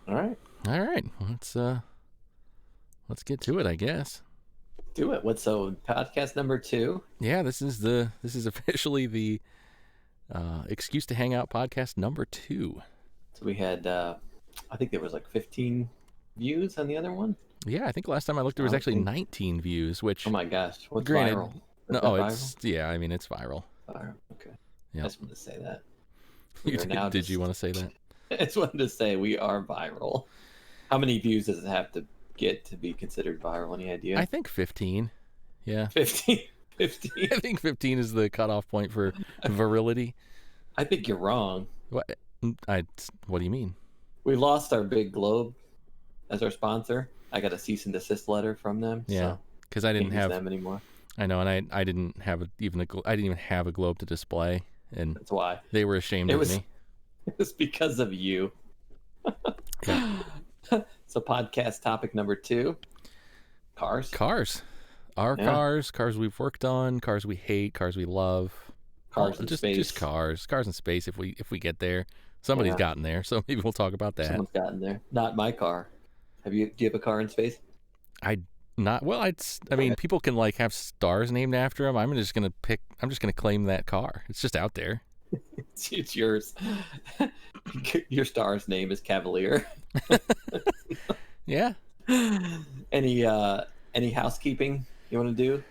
All right. All right. Let's get to it, I guess. Do it. What's so podcast number 2? Yeah, this is officially the Excuse to Hang Out podcast number 2. So we had, I think there was like 15 views on the other one. Yeah, I think last time I looked there was actually 19 views, which Oh my gosh, what's granted, viral? no, Viral? yeah, I mean it's viral. Viral. Okay. Yeah. I just wanted to say that. Did you want to say that? I just wanted to say we are viral. How many views does it have to get to be considered viral? Any idea? I think 15. Yeah. 15. 15. I think 15 is the cutoff point for virility. I think you're wrong. What? What do you mean? We lost our big globe as our sponsor. I got a cease and desist letter from them. Yeah, because I didn't have them anymore. I know, and I didn't have I didn't even have a globe to display, and that's why they were ashamed of me. It was because of you. Yeah. So podcast topic number 2: cars. Our cars we've worked on, cars we hate, cars we love. Cars in space. Just cars in space. If we get there, somebody's gotten there, so maybe we'll talk about that. Someone's gotten there. Not my car. Do you have a car in space? I mean, people can like have stars named after them. I'm just gonna claim that car. It's just out there. It's yours. Your star's name is Cavalier. Yeah. Any housekeeping you want to do?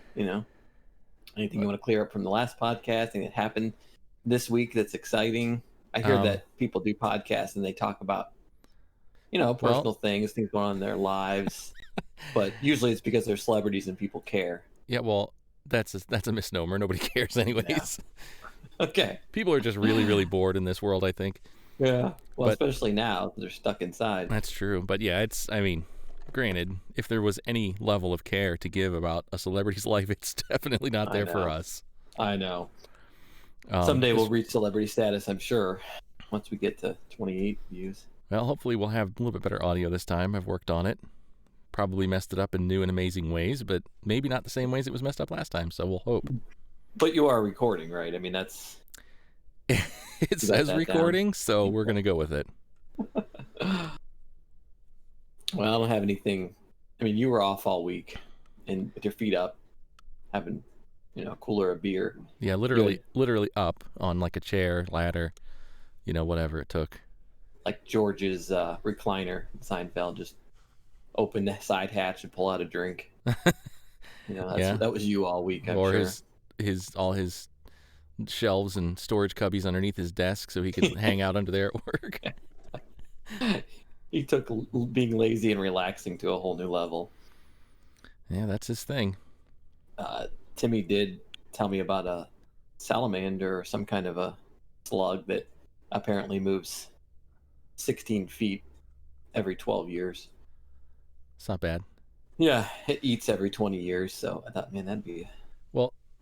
Anything you want to clear up from the last podcast? Anything that happened this week that's exciting? I hear that people do podcasts and they talk about personal things going on in their lives, but usually it's because they're celebrities and people care. Yeah, well, that's a misnomer. Nobody cares anyways. Yeah. Okay. People are just really, really bored in this world, I think. Yeah. Well, especially now they're stuck inside. That's true. But yeah, granted, if there was any level of care to give about a celebrity's life, it's definitely not there for us. I know. Someday we'll reach celebrity status, I'm sure, once we get to 28 views. Well, hopefully we'll have a little bit better audio this time. I've worked on it. Probably messed it up in new and amazing ways, but maybe not the same ways it was messed up last time, so we'll hope. But you are recording, right? I mean, that's... It says recording, so we're going to go with it. Well, I don't have anything... I mean, you were off all week, and with your feet up, having, a cooler of beer. Yeah, literally up on like a chair, ladder, whatever it took. Like George's recliner, Seinfeld, just open the side hatch and pull out a drink. That was you all week, I'm sure. All his shelves and storage cubbies underneath his desk so he could hang out under there at work. He took being lazy and relaxing to a whole new level. Yeah, that's his thing. Timmy did tell me about a salamander or some kind of a slug that apparently moves 16 feet every 12 years. It's not bad. Yeah, it eats every 20 years, so I thought, man, that'd be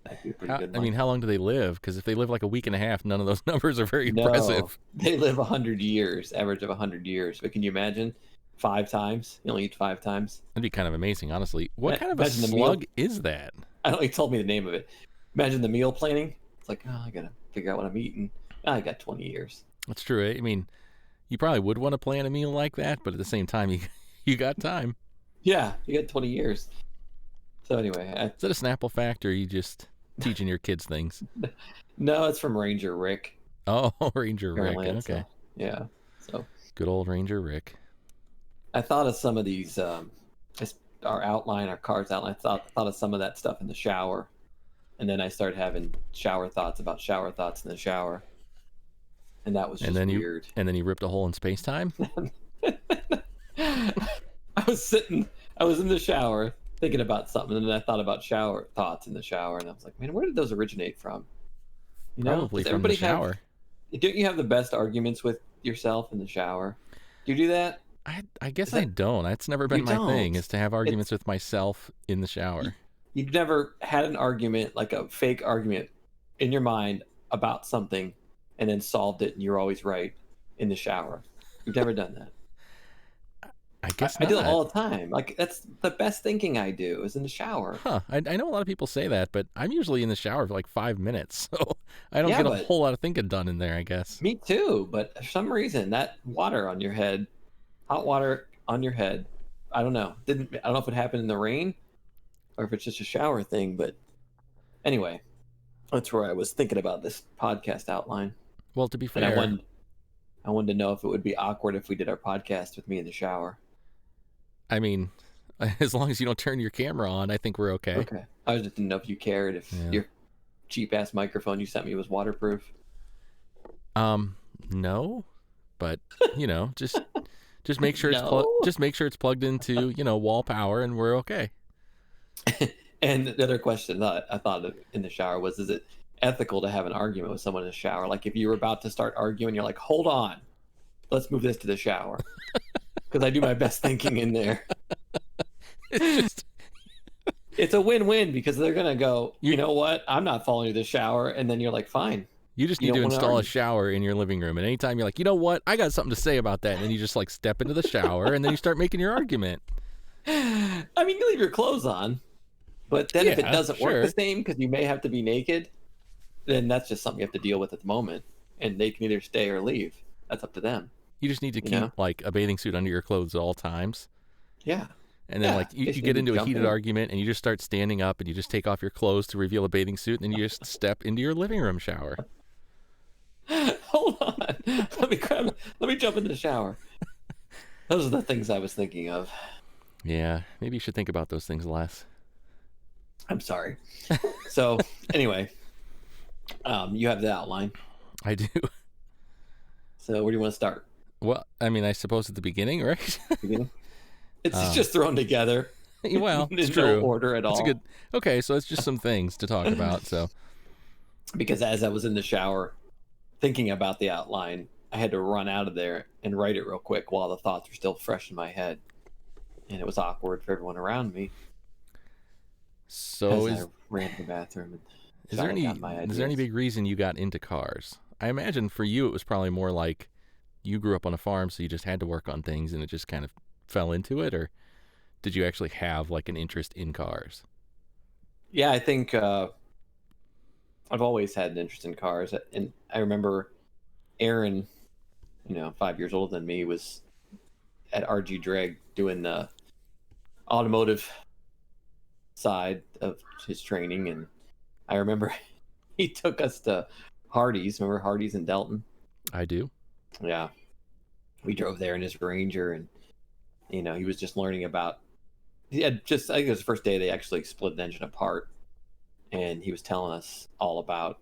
a pretty good one. I mean, how long do they live? Because if they live like a week and a half, none of those numbers are very impressive. They live 100 years, average of 100 years. But can you imagine 5 times? You only eat 5 times? That'd be kind of amazing, honestly. What kind of a slug is that? I don't know, he told me the name of it. Imagine the meal planning. It's like, I got to figure out what I'm eating. I got 20 years. That's true. I mean, you probably would want to plan a meal like that, but at the same time, you got time. Yeah, you got 20 years. So anyway. Is that a Snapple fact, or are you just teaching your kids things? No, it's from Ranger Rick. Oh, Ranger Rick. Okay. So, yeah. So good old Ranger Rick. I thought of some of these, our car's outline. I thought of some of that stuff in the shower. And then I started having shower thoughts about shower thoughts in the shower. And that was just weird. And then you ripped a hole in space-time? I was in the shower thinking about something, and then I thought about shower thoughts in the shower, and I was like, man, where did those originate from? Probably from the shower. Don't you have the best arguments with yourself in the shower? Do you do that? I guess I don't. That's never been my thing, is to have arguments with myself in the shower. You've never had an argument, like a fake argument in your mind about something, and then solved it, and you're always right in the shower. You've never done that. I guess not. I do it all the time. Like, that's the best thinking I do is in the shower. Huh. I know a lot of people say that, but I'm usually in the shower for like 5 minutes, so I don't get a whole lot of thinking done in there, I guess. Me too, but for some reason, that water on your head hot water on your head. I don't know. I don't know if it happened in the rain or if it's just a shower thing, but anyway, that's where I was thinking about this podcast outline. Well, to be And fair, I wanted to know if it would be awkward if we did our podcast with me in the shower. I mean, as long as you don't turn your camera on, I think we're okay. Okay. I just didn't know if you cared if your cheap ass microphone you sent me was waterproof. No, but just make sure just make sure it's plugged into wall power, and we're okay. And the other question that I thought of in the shower was, is it ethical to have an argument with someone in the shower? Like if you were about to start arguing, you're like, hold on, let's move this to the shower. Because I do my best thinking in there. It's a win-win because they're going to go, you know what? I'm not falling to the shower. And then you're like, fine. You just need to install a shower in your living room. And anytime you're like, you know what? I got something to say about that. And then you just like step into the shower and then you start making your argument. I mean, you leave your clothes on. But then if it doesn't work the same because you may have to be naked, then that's just something you have to deal with at the moment. And they can either stay or leave. That's up to them. You just need to keep like a bathing suit under your clothes at all times. Yeah. And then like you get into a heated argument and you just start standing up and you just take off your clothes to reveal a bathing suit and then you just step into your living room shower. Hold on. Let me jump into the shower. Those are the things I was thinking of. Yeah, maybe you should think about those things less. I'm sorry. So anyway, you have the outline. I do. So where do you want to start? Well, I mean, I suppose at the beginning, right? Beginning? It's just thrown together. Well, it's true. No order at all. It's good. Okay, so it's just some things to talk about. So, because as I was in the shower thinking about the outline, I had to run out of there and write it real quick while the thoughts were still fresh in my head, and it was awkward for everyone around me. So I ran to the bathroom. And is there any big reason you got into cars? I imagine for you it was probably more like you grew up on a farm, so you just had to work on things, and it just kind of fell into it, or did you actually have like an interest in cars? Yeah, I think I've always had an interest in cars, and I remember Aaron, 5 years older than me, was at RG Dreg doing the automotive side of his training, and I remember he took us to Hardee's. Remember Hardee's in Delton? I do. Yeah, we drove there in his Ranger, and he was just learning about. I think it was the first day they actually split an engine apart, and he was telling us all about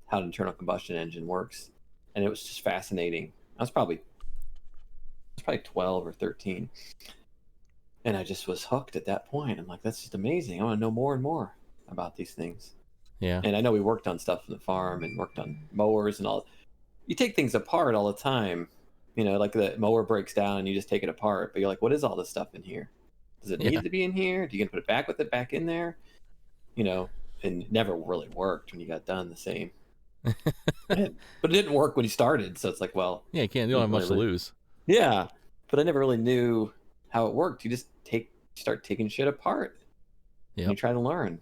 how an internal combustion engine works, and it was just fascinating. I was probably 12 or 13, and I just was hooked at that point. I'm like, that's just amazing. I want to know more and more about these things. Yeah. And I know we worked on stuff on the farm and worked on mowers and all. You take things apart all the time. Like the mower breaks down and you just take it apart, but you're like, what is all this stuff in here? Does it need to be in here? Do you gonna put it back in there? And it never really worked when you got done the same. But it didn't work when you started, so it's like, well, yeah, you don't have much to lose. Yeah, but I never really knew how it worked. You just start taking shit apart. Yeah, you try to learn.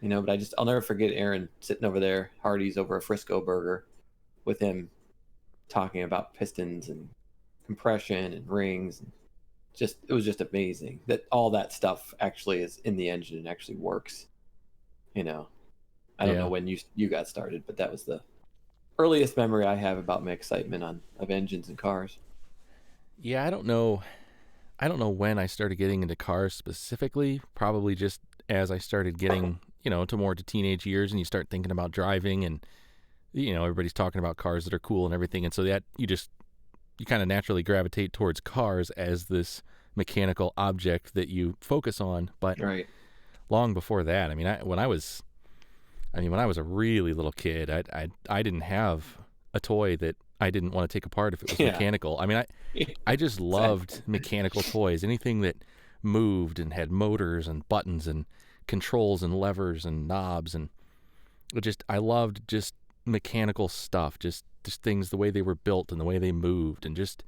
But I'll never forget Aaron sitting over there, Hardee's over a Frisco burger, with him talking about pistons and compression and rings. And it was just amazing that all that stuff actually is in the engine and actually works. I don't know when you got started, but that was the earliest memory I have about my excitement of engines and cars. Yeah, I don't know when I started getting into cars specifically. Probably just as I started getting, to teenage years, and you start thinking about driving, and everybody's talking about cars that are cool and everything, and so that you kind of naturally gravitate towards cars as this mechanical object that you focus on. But long before that, when I was a really little kid, I didn't have a toy that I didn't want to take apart if it was mechanical. I just loved mechanical toys. Anything that moved and had motors and buttons and controls and levers and knobs, and I loved just mechanical stuff, just things, the way they were built and the way they moved, and just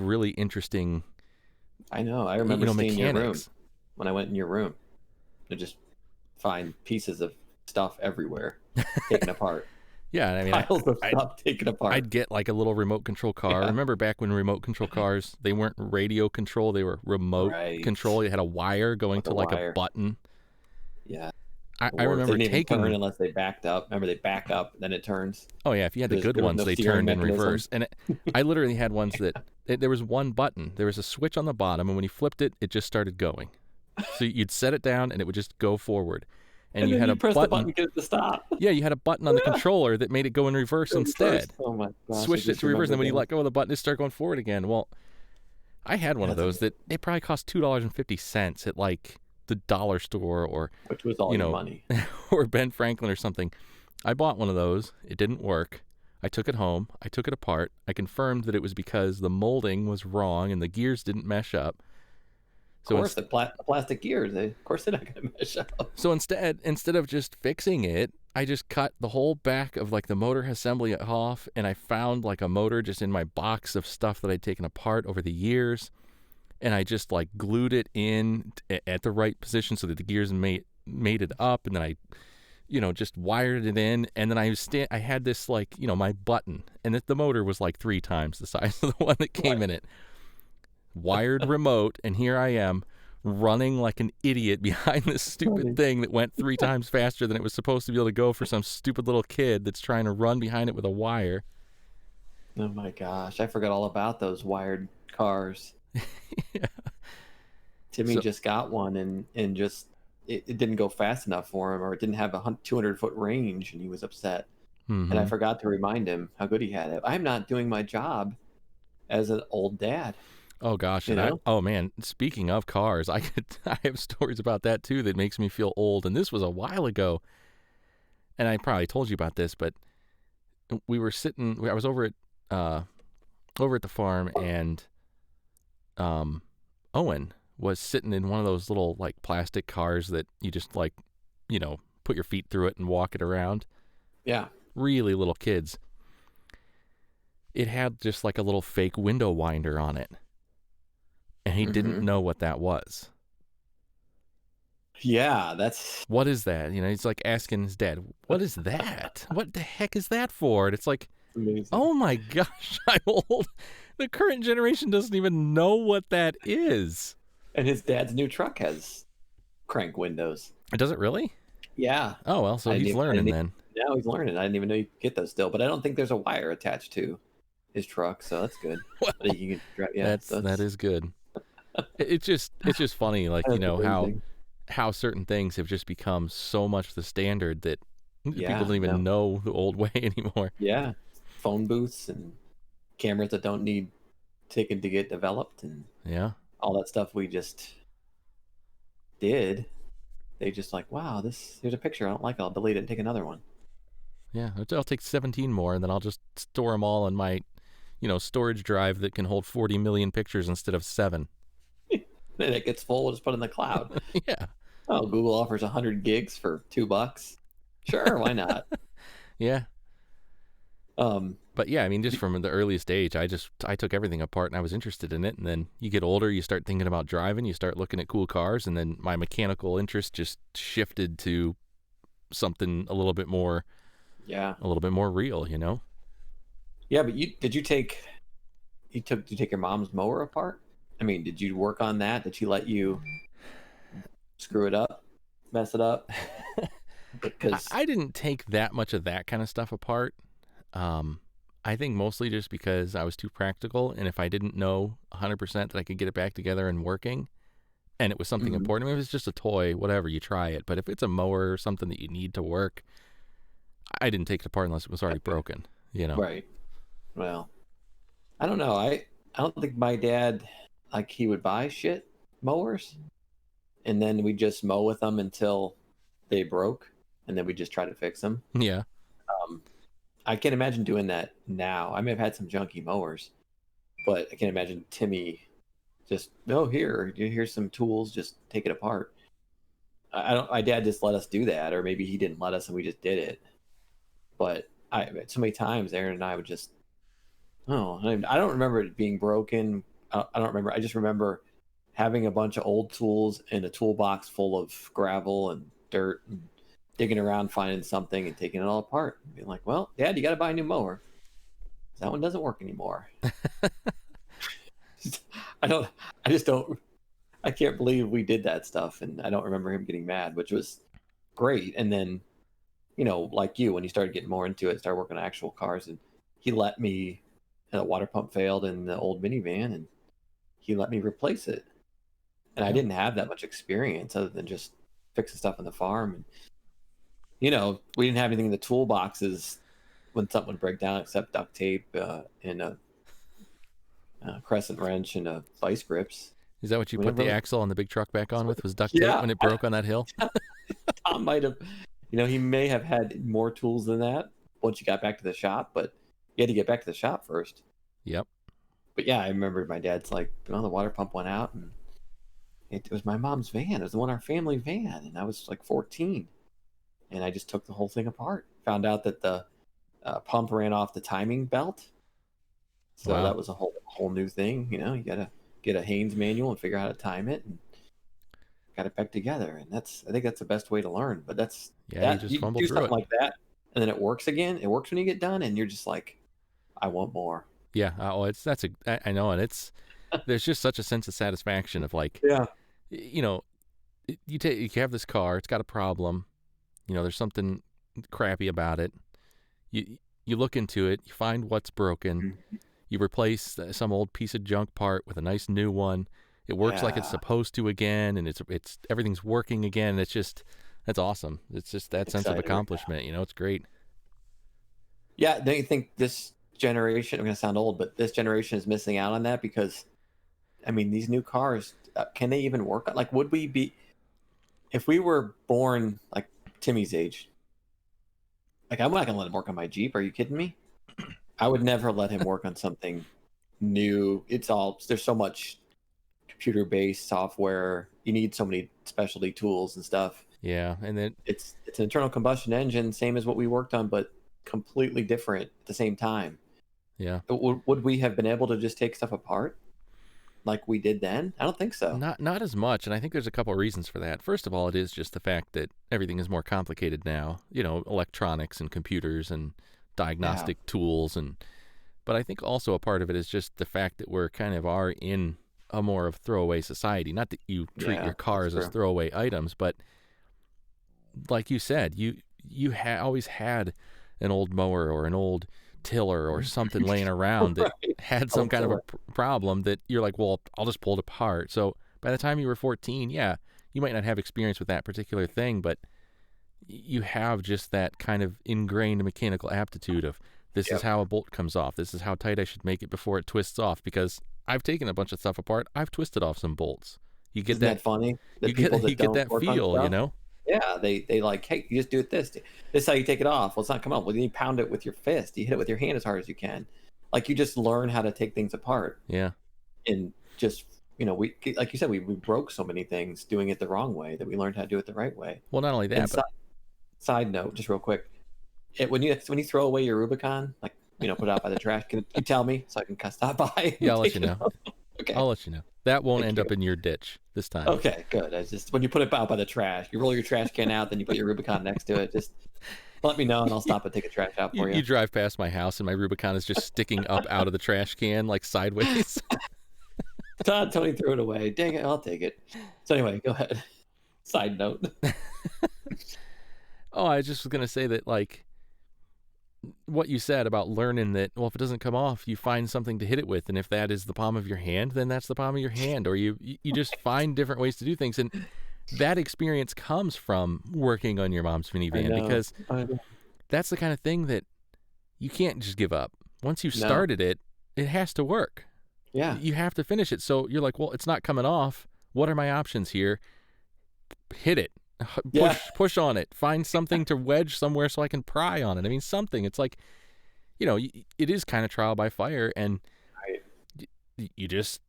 really interesting. I know. I remember seeing mechanics. Your room when I went in your room to just find pieces of stuff everywhere taken apart. Yeah, I mean, Piles of stuff taken apart. I'd get like a little remote control car. Yeah. Remember back when remote control cars, they weren't radio control, they were remote Right. control. You had a wire going With a to like a wire. button. Yeah. I Or they remember didn't even turn taking, unless they backed up. Remember, they back up, then it turns. oh yeah, if you had the good There was ones, no they steering turned in mechanism. reverse. And I literally had ones that there was one button, there was a switch on the bottom, and when you flipped it, it just started going. So you'd set it down and it would just go forward. And And you then had you a press the button button. to get it to stop. Yeah, you had a button on the Yeah. controller that made it go in reverse Go reverse. instead. Oh my gosh. I Switched it just to reverse, and then remember when you those. let go of the button, it started going forward again. Well, I had one of That's those that it probably cost $2.50 at like the dollar store or, which was all you your know, money. or Ben Franklin or something. I bought one of those. It didn't work. I took it home. I took it apart. I confirmed that it was because the molding was wrong and the gears didn't mesh up. Of course, the plastic gears. Of course, they're not going to mesh up. So instead of just fixing it, I just cut the whole back of like the motor assembly off, and I found like a motor just in my box of stuff that I'd taken apart over the years, and I just like glued it in at the right position so that the gears made it up, and then I, just wired it in, and then I had this like my button, and the motor was like 3 times the size of the one that came in it. Wired remote, and here I am running like an idiot behind this stupid thing that went 3 times faster than it was supposed to be able to go for some stupid little kid that's trying to run behind it with a wire. Oh my gosh, I forgot all about those wired cars. Yeah. Timmy just got one, and just it didn't go fast enough for him, or it didn't have a 200-foot range, and he was upset. Mm-hmm. And I forgot to remind him how good he had it. I'm not doing my job as an old dad. Oh gosh, and oh man, speaking of cars, I have stories about that too that makes me feel old. And this was a while ago, and I probably told you about this, but we were sitting. I was over at the farm, and Owen was sitting in one of those little like plastic cars that you just like, put your feet through it and walk it around. Yeah, really little kids. It had just like a little fake window winder on it. And he didn't know what that was. Yeah, that's... What is that? He's like asking his dad, what is that? What the heck is that for? And it's like, amazing. Oh my gosh, I'm old. The current generation doesn't even know what that is. And his dad's new truck has crank windows. Does it really? Yeah. Oh, well, so he's learning then. Yeah, he's learning. I didn't even know you could get those still, but I don't think there's a wire attached to his truck, so that's good. Well, you can drive, yeah, that is good. It's just funny, like how certain things have just become so much the standard that people don't even know the old way anymore. Yeah, phone booths and cameras that don't need taken to get developed, and all that stuff we just did. They just like, wow, here's a picture I don't like. I'll delete it and take another one. Yeah, I'll take 17 more, and then I'll just store them all in my, storage drive that can hold 40 million pictures instead of 7. Then it gets full, we'll just put it in the cloud. Yeah. Oh, Google offers 100 gigs for $2. Sure, why not? Yeah. But yeah, I mean, just from the earliest age, I took everything apart and I was interested in it. And then you get older, you start thinking about driving, you start looking at cool cars, and then my mechanical interest just shifted to something a little bit more real, Yeah, but did you take your mom's mower apart? I mean, did you work on that? Did she let you screw it up, mess it up? Because I didn't take that much of that kind of stuff apart. I think mostly just because I was too practical, and if I didn't know 100% that I could get it back together and working, and it was something important, I mean, if it's just a toy, whatever, you try it. But if it's a mower or something that you need to work, I didn't take it apart unless it was already broken, Right. Well, I don't know. I don't think my dad, like, he would buy shit mowers, and then we just mow with them until they broke, and then we just try to fix them. Yeah. I can't imagine doing that now. I may have had some junky mowers, but I can't imagine Timmy just, here's some tools, just take it apart. My dad just let us do that, or maybe he didn't let us and we just did it. But so many times Aaron and I would just, I don't remember it being broken. I don't remember. I just remember having a bunch of old tools in a toolbox full of gravel and dirt and digging around, finding something, and taking it all apart. And being like, "Well, Dad, you got to buy a new mower. That one doesn't work anymore." I don't. I just don't. I can't believe we did that stuff, and I don't remember him getting mad, which was great. And then, like you, when you started getting more into it, started working on actual cars, and he let me. A water pump failed in the old minivan, and he let me replace it. And I Yeah. didn't have that much experience other than just fixing stuff on the farm. And we didn't have anything in the toolboxes when something would break down except duct tape and a crescent wrench and a vice grips. Is that what you We put never the really. axle on the big truck back on with? Was duct tape Yeah, when it broke on that hill? Tom might have. He may have had more tools than that once you got back to the shop, but you had to get back to the shop first. Yep. But yeah, I remember my dad's like, the water pump went out, and it was my mom's van. It was the one our family van, and I was like 14, and I just took the whole thing apart. Found out that the pump ran off the timing belt, so Wow. that was a whole new thing. You gotta get a Haynes manual and figure out how to time it, and got it back together. And I think that's the best way to learn. But Yeah, you just you fumbled do through something it. like that, and then it works again. It works when you get done, and you're just like, I want more. Yeah. I know, and there's just such a sense of satisfaction of like, Yeah. you know, you have this car, it's got a problem, there's something crappy about it. You look into it, you find what's broken, Mhm. you replace some old piece of junk part with a nice new one. It works like it's Yeah. supposed to again, and it's everything's working again. That's awesome. It's just that sense of Exciting. accomplishment. It's great. Yeah, don't you think this generation, I'm going to sound old, but this generation is missing out on that? Because, I mean, these new cars, can they even work? Like, would we be, if we were born like Timmy's age, like, I'm not going to let him work on my Jeep. Are you kidding me? I would never let him work on something new. There's so much computer based software. You need so many specialty tools and stuff. Yeah, and then It's an internal combustion engine, same as what we worked on, but completely different at the same time. yeah, Would we have been able to just take stuff apart like we did then? I don't think so. not as much. And I think there's a couple of reasons for that. First of all, it is just the fact that everything is more complicated now. Electronics and computers and Yeah. diagnostic tools, but I think also a part of it is just the fact that we're kind of are in a more of throwaway society. Not that you treat Yeah, your that's cars as true. throwaway items, but like you said, you always had an old mower or an old tiller or something laying around that Right. had some Old kind of a tiller. problem that you're like, well, I'll just pull it apart. So by the time you were 14, yeah, you might not have experience with that particular thing, but you have just that kind of ingrained mechanical aptitude of this is Yep. how a bolt comes off. This is how tight I should make it before it twists off, because I've taken a bunch of stuff apart. I've twisted off some bolts. You get Isn't that that funny? The you get people you that get don't that work on feel, stuff, yeah, they like, hey, you just do it this. This is how you take it off. Well, it's not coming off. Well, then you pound it with your fist. You hit it with your hand as hard as you can. Like, you just learn how to take things apart. Yeah. And just, we, like you said, we broke so many things doing it the wrong way that we learned how to do it the right way. Well, not only And that, but side note, just real quick, when you throw away your Rubicon, like, put it out by the trash, can you tell me so I can stop by yeah, and I'll let take you it know. out? Okay, I'll let you know. That won't thank end you. up in your ditch this time. Okay, good. I just when you put it out by the trash, you roll your trash can out, then you put your Rubicon next to it. Just let me know, and I'll stop and take a trash out for You you. drive past my house and my Rubicon is just sticking up out of the trash can like sideways. Tony threw it away. Dang it, I'll take it. So anyway, go ahead. Side note. Oh, I just was gonna say that, like, what you said about learning that, well, if it doesn't come off, you find something to hit it with, and if that is the palm of your hand, then that's the palm of your hand, or you just find different ways to do things. And that experience comes from working on your mom's I minivan, know. because that's the kind of thing that you can't just give up. Once you've No. started it, it has to work. Yeah. You have to finish it. So you're like, well, it's not coming off. What are my options here? Hit it. Yeah. Push on it. Find something to wedge somewhere so I can pry on it. I mean, something. It's like, it is kind of trial by fire, and Right. you just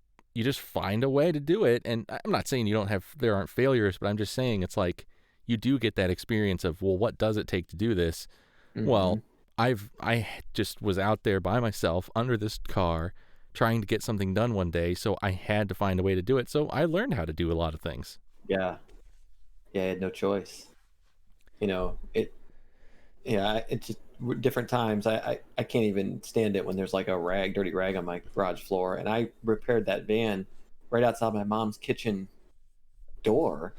find a way to do it. And I'm not saying there aren't failures, but I'm just saying it's like you do get that experience of, well, what does it take to do this? Well, Mhm. I just was out there by myself under this car trying to get something done one day, so I had to find a way to do it. So I learned how to do a lot of things. Yeah. Yeah. I had no choice. it. Yeah, it's just different times. I can't even stand it when there's like a dirty rag on my garage floor. And I repaired that van right outside my mom's kitchen door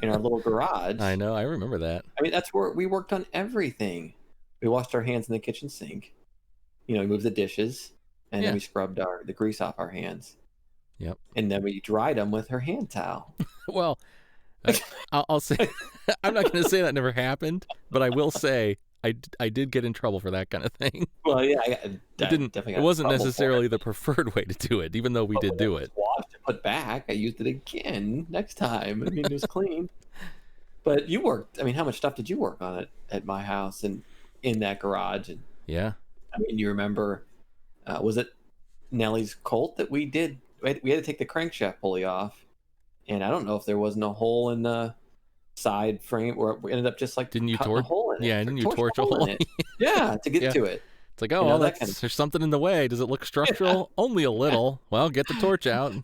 in our little garage. I know. I remember that. I mean, that's where we worked on everything. We washed our hands in the kitchen sink. We moved the dishes, and Yeah. then we scrubbed the grease off our hands. Yep. And then we dried them with her hand towel. Well, I'll say I'm not going to say that never happened, but I will say I did get in trouble for that kind of thing. Well, yeah, It wasn't necessarily the preferred way to do it, even though we did do it. Washed and put back. I used it again next time. I mean, it was clean. But you worked. I mean, how much stuff did you work on it at my house and in that garage? And yeah, I mean, you remember? Was it Nellie's Colt that we did? We had to take the crankshaft pulley off, and I don't know if there wasn't a hole in the side frame, or we ended up just like didn't you torch a hole in it? Yeah, didn't you torch a hole in it? Yeah, to get to it. It's like, oh, well, there's something in the way. Does it look structural? Yeah. Only a little. Well, get the torch out.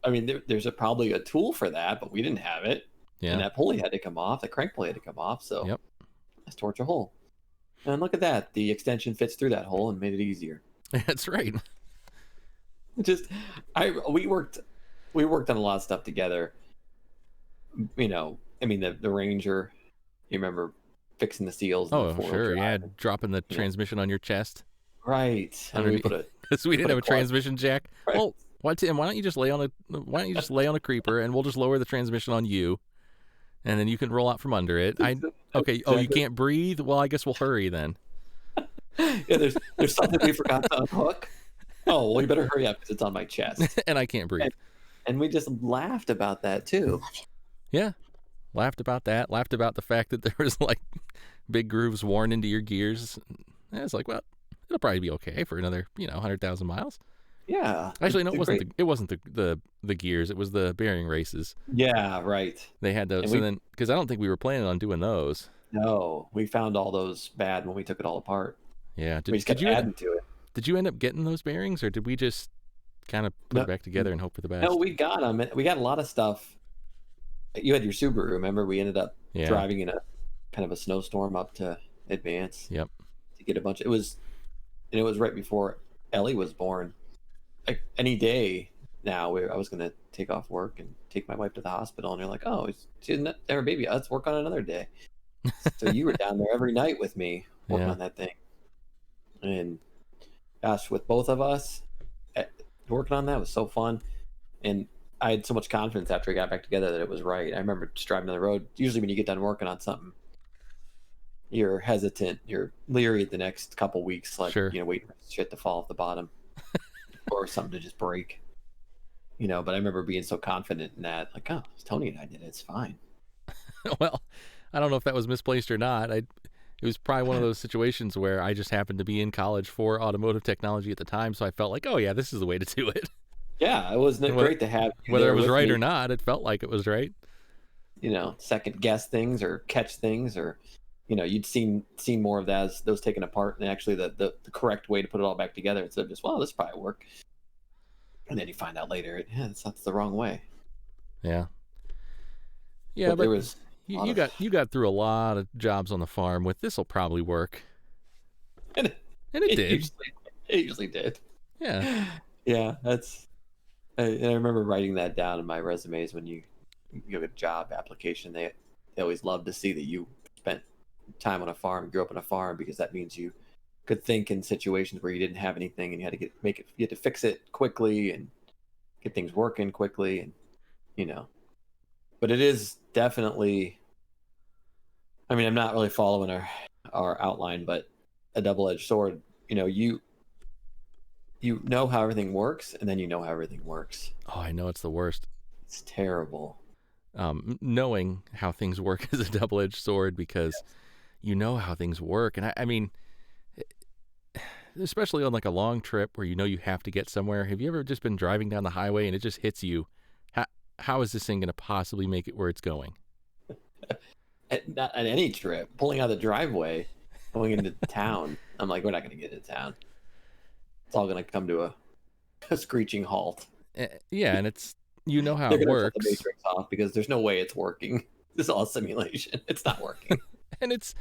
I mean, there's probably a tool for that, but we didn't have it. Yeah. And that pulley had to come off. The crank pulley had to come off. So let's torch a hole. And look at that. The extension fits through that hole and made it easier. That's right. We worked on a lot of stuff together. I mean, the Ranger, you remember fixing the seals. Oh, sure. Yeah. Dropping the transmission on your chest. Right. Because we didn't have a transmission jack. Right. Well, why don't you just lay on a creeper and we'll just lower the transmission on you, and then you can roll out from under it. Okay. Oh, you can't breathe? Well, I guess we'll hurry then. Yeah, there's something we forgot to unhook. Oh, well, you better hurry up because it's on my chest. And I can't breathe. And we just laughed about that too. Yeah. Laughed about that. Laughed about the fact that there was like big grooves worn into your gears. And it's like, well, it'll probably be okay for another, 100,000 miles. Yeah. Actually, no, it wasn't the gears. It was the bearing races. Yeah, right. They had those. Because I don't think we were planning on doing those. No, we found all those bad when we took it all apart. Yeah. We just kept adding to it. Did you end up getting those bearings, or did we just kind of put it back together and hope for the best? No, we got them. We got a lot of stuff. You had your Subaru, remember? We ended up driving in a kind of a snowstorm up to Advance. Yep. To get a bunch. It was right before Ellie was born. Like any day now, I was going to take off work and take my wife to the hospital, and they're like, "Oh, she didn't have her baby. Let's work on another day." So you were down there every night with me working on that thing, and gosh, with both of us working on that was so fun, and I had so much confidence after we got back together that it was right. I remember just driving down the road. Usually when you get done working on something, you're hesitant, you're leery the next couple weeks, like, waiting for shit to fall off the bottom or something to just break, but I remember being so confident in that, like, oh, Tony and I did it. It's fine. Well, I don't know if that was misplaced or not. It was probably one of those situations where I just happened to be in college for automotive technology at the time. So I felt like, oh yeah, this is the way to do it. Yeah, it was great to have you. Whether it was right or not, it felt like it was right. Second guess things or catch things, or you'd seen more of that as those taken apart and actually the correct way to put it all back together instead of just, well, this probably work. And then you find out later, that's the wrong way. Yeah. Yeah, but there was you got through a lot of jobs on the farm with this'll probably work. And it did. It usually did. Yeah. Yeah, I remember writing that down in my resumes when you give a job application. They always love to see that you spent time on a farm, grew up on a farm, because that means you could think in situations where you didn't have anything and you had to you had to fix it quickly and get things working quickly, and But it is definitely, I mean, I'm not really following our outline, but a double-edged sword. You know how everything works, and then you know how everything works. Oh, I know it's the worst. It's terrible. Knowing how things work is a double-edged sword, because you know how things work. And I mean, especially on like a long trip where you have to get somewhere. Have you ever just been driving down the highway and it just hits you? How is this thing going to possibly make it where it's going? Not at any trip. Pulling out of the driveway, going into town. I'm like, we're not going to get into town. It's all going to come to a screeching halt. Yeah, and it's how They're it works. Shut the matrix off because there's no way it's working. This is all simulation. It's not working. And it's,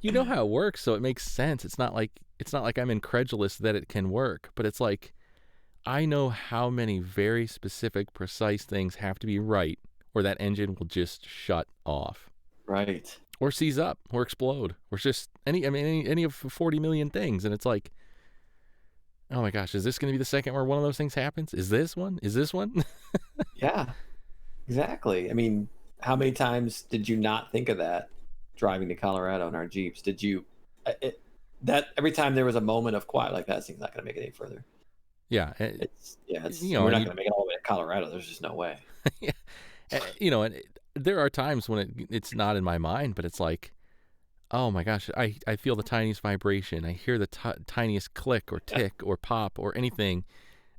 you know how it works, so it makes sense. It's not like I'm incredulous that it can work, but it's like I know how many very specific, precise things have to be right, or that engine will just shut off, Right. or seize up, or explode, or just any of 40 million things. And it's like, oh my gosh, is this going to be the second where one of those things happens? Is this one? Is this one? Yeah, exactly. I mean, how many times did you not think of that driving to Colorado in our Jeeps? Did you, that every time there was a moment of quiet, like that thing's not going to make it any further. Yeah, It's you know, we're and not you, going to make it all the way to Colorado. There's just no way. yeah, you know, and there are times when it's not in my mind, but it's like, oh my gosh, I feel the tiniest vibration. I hear the tiniest click or tick or pop or anything.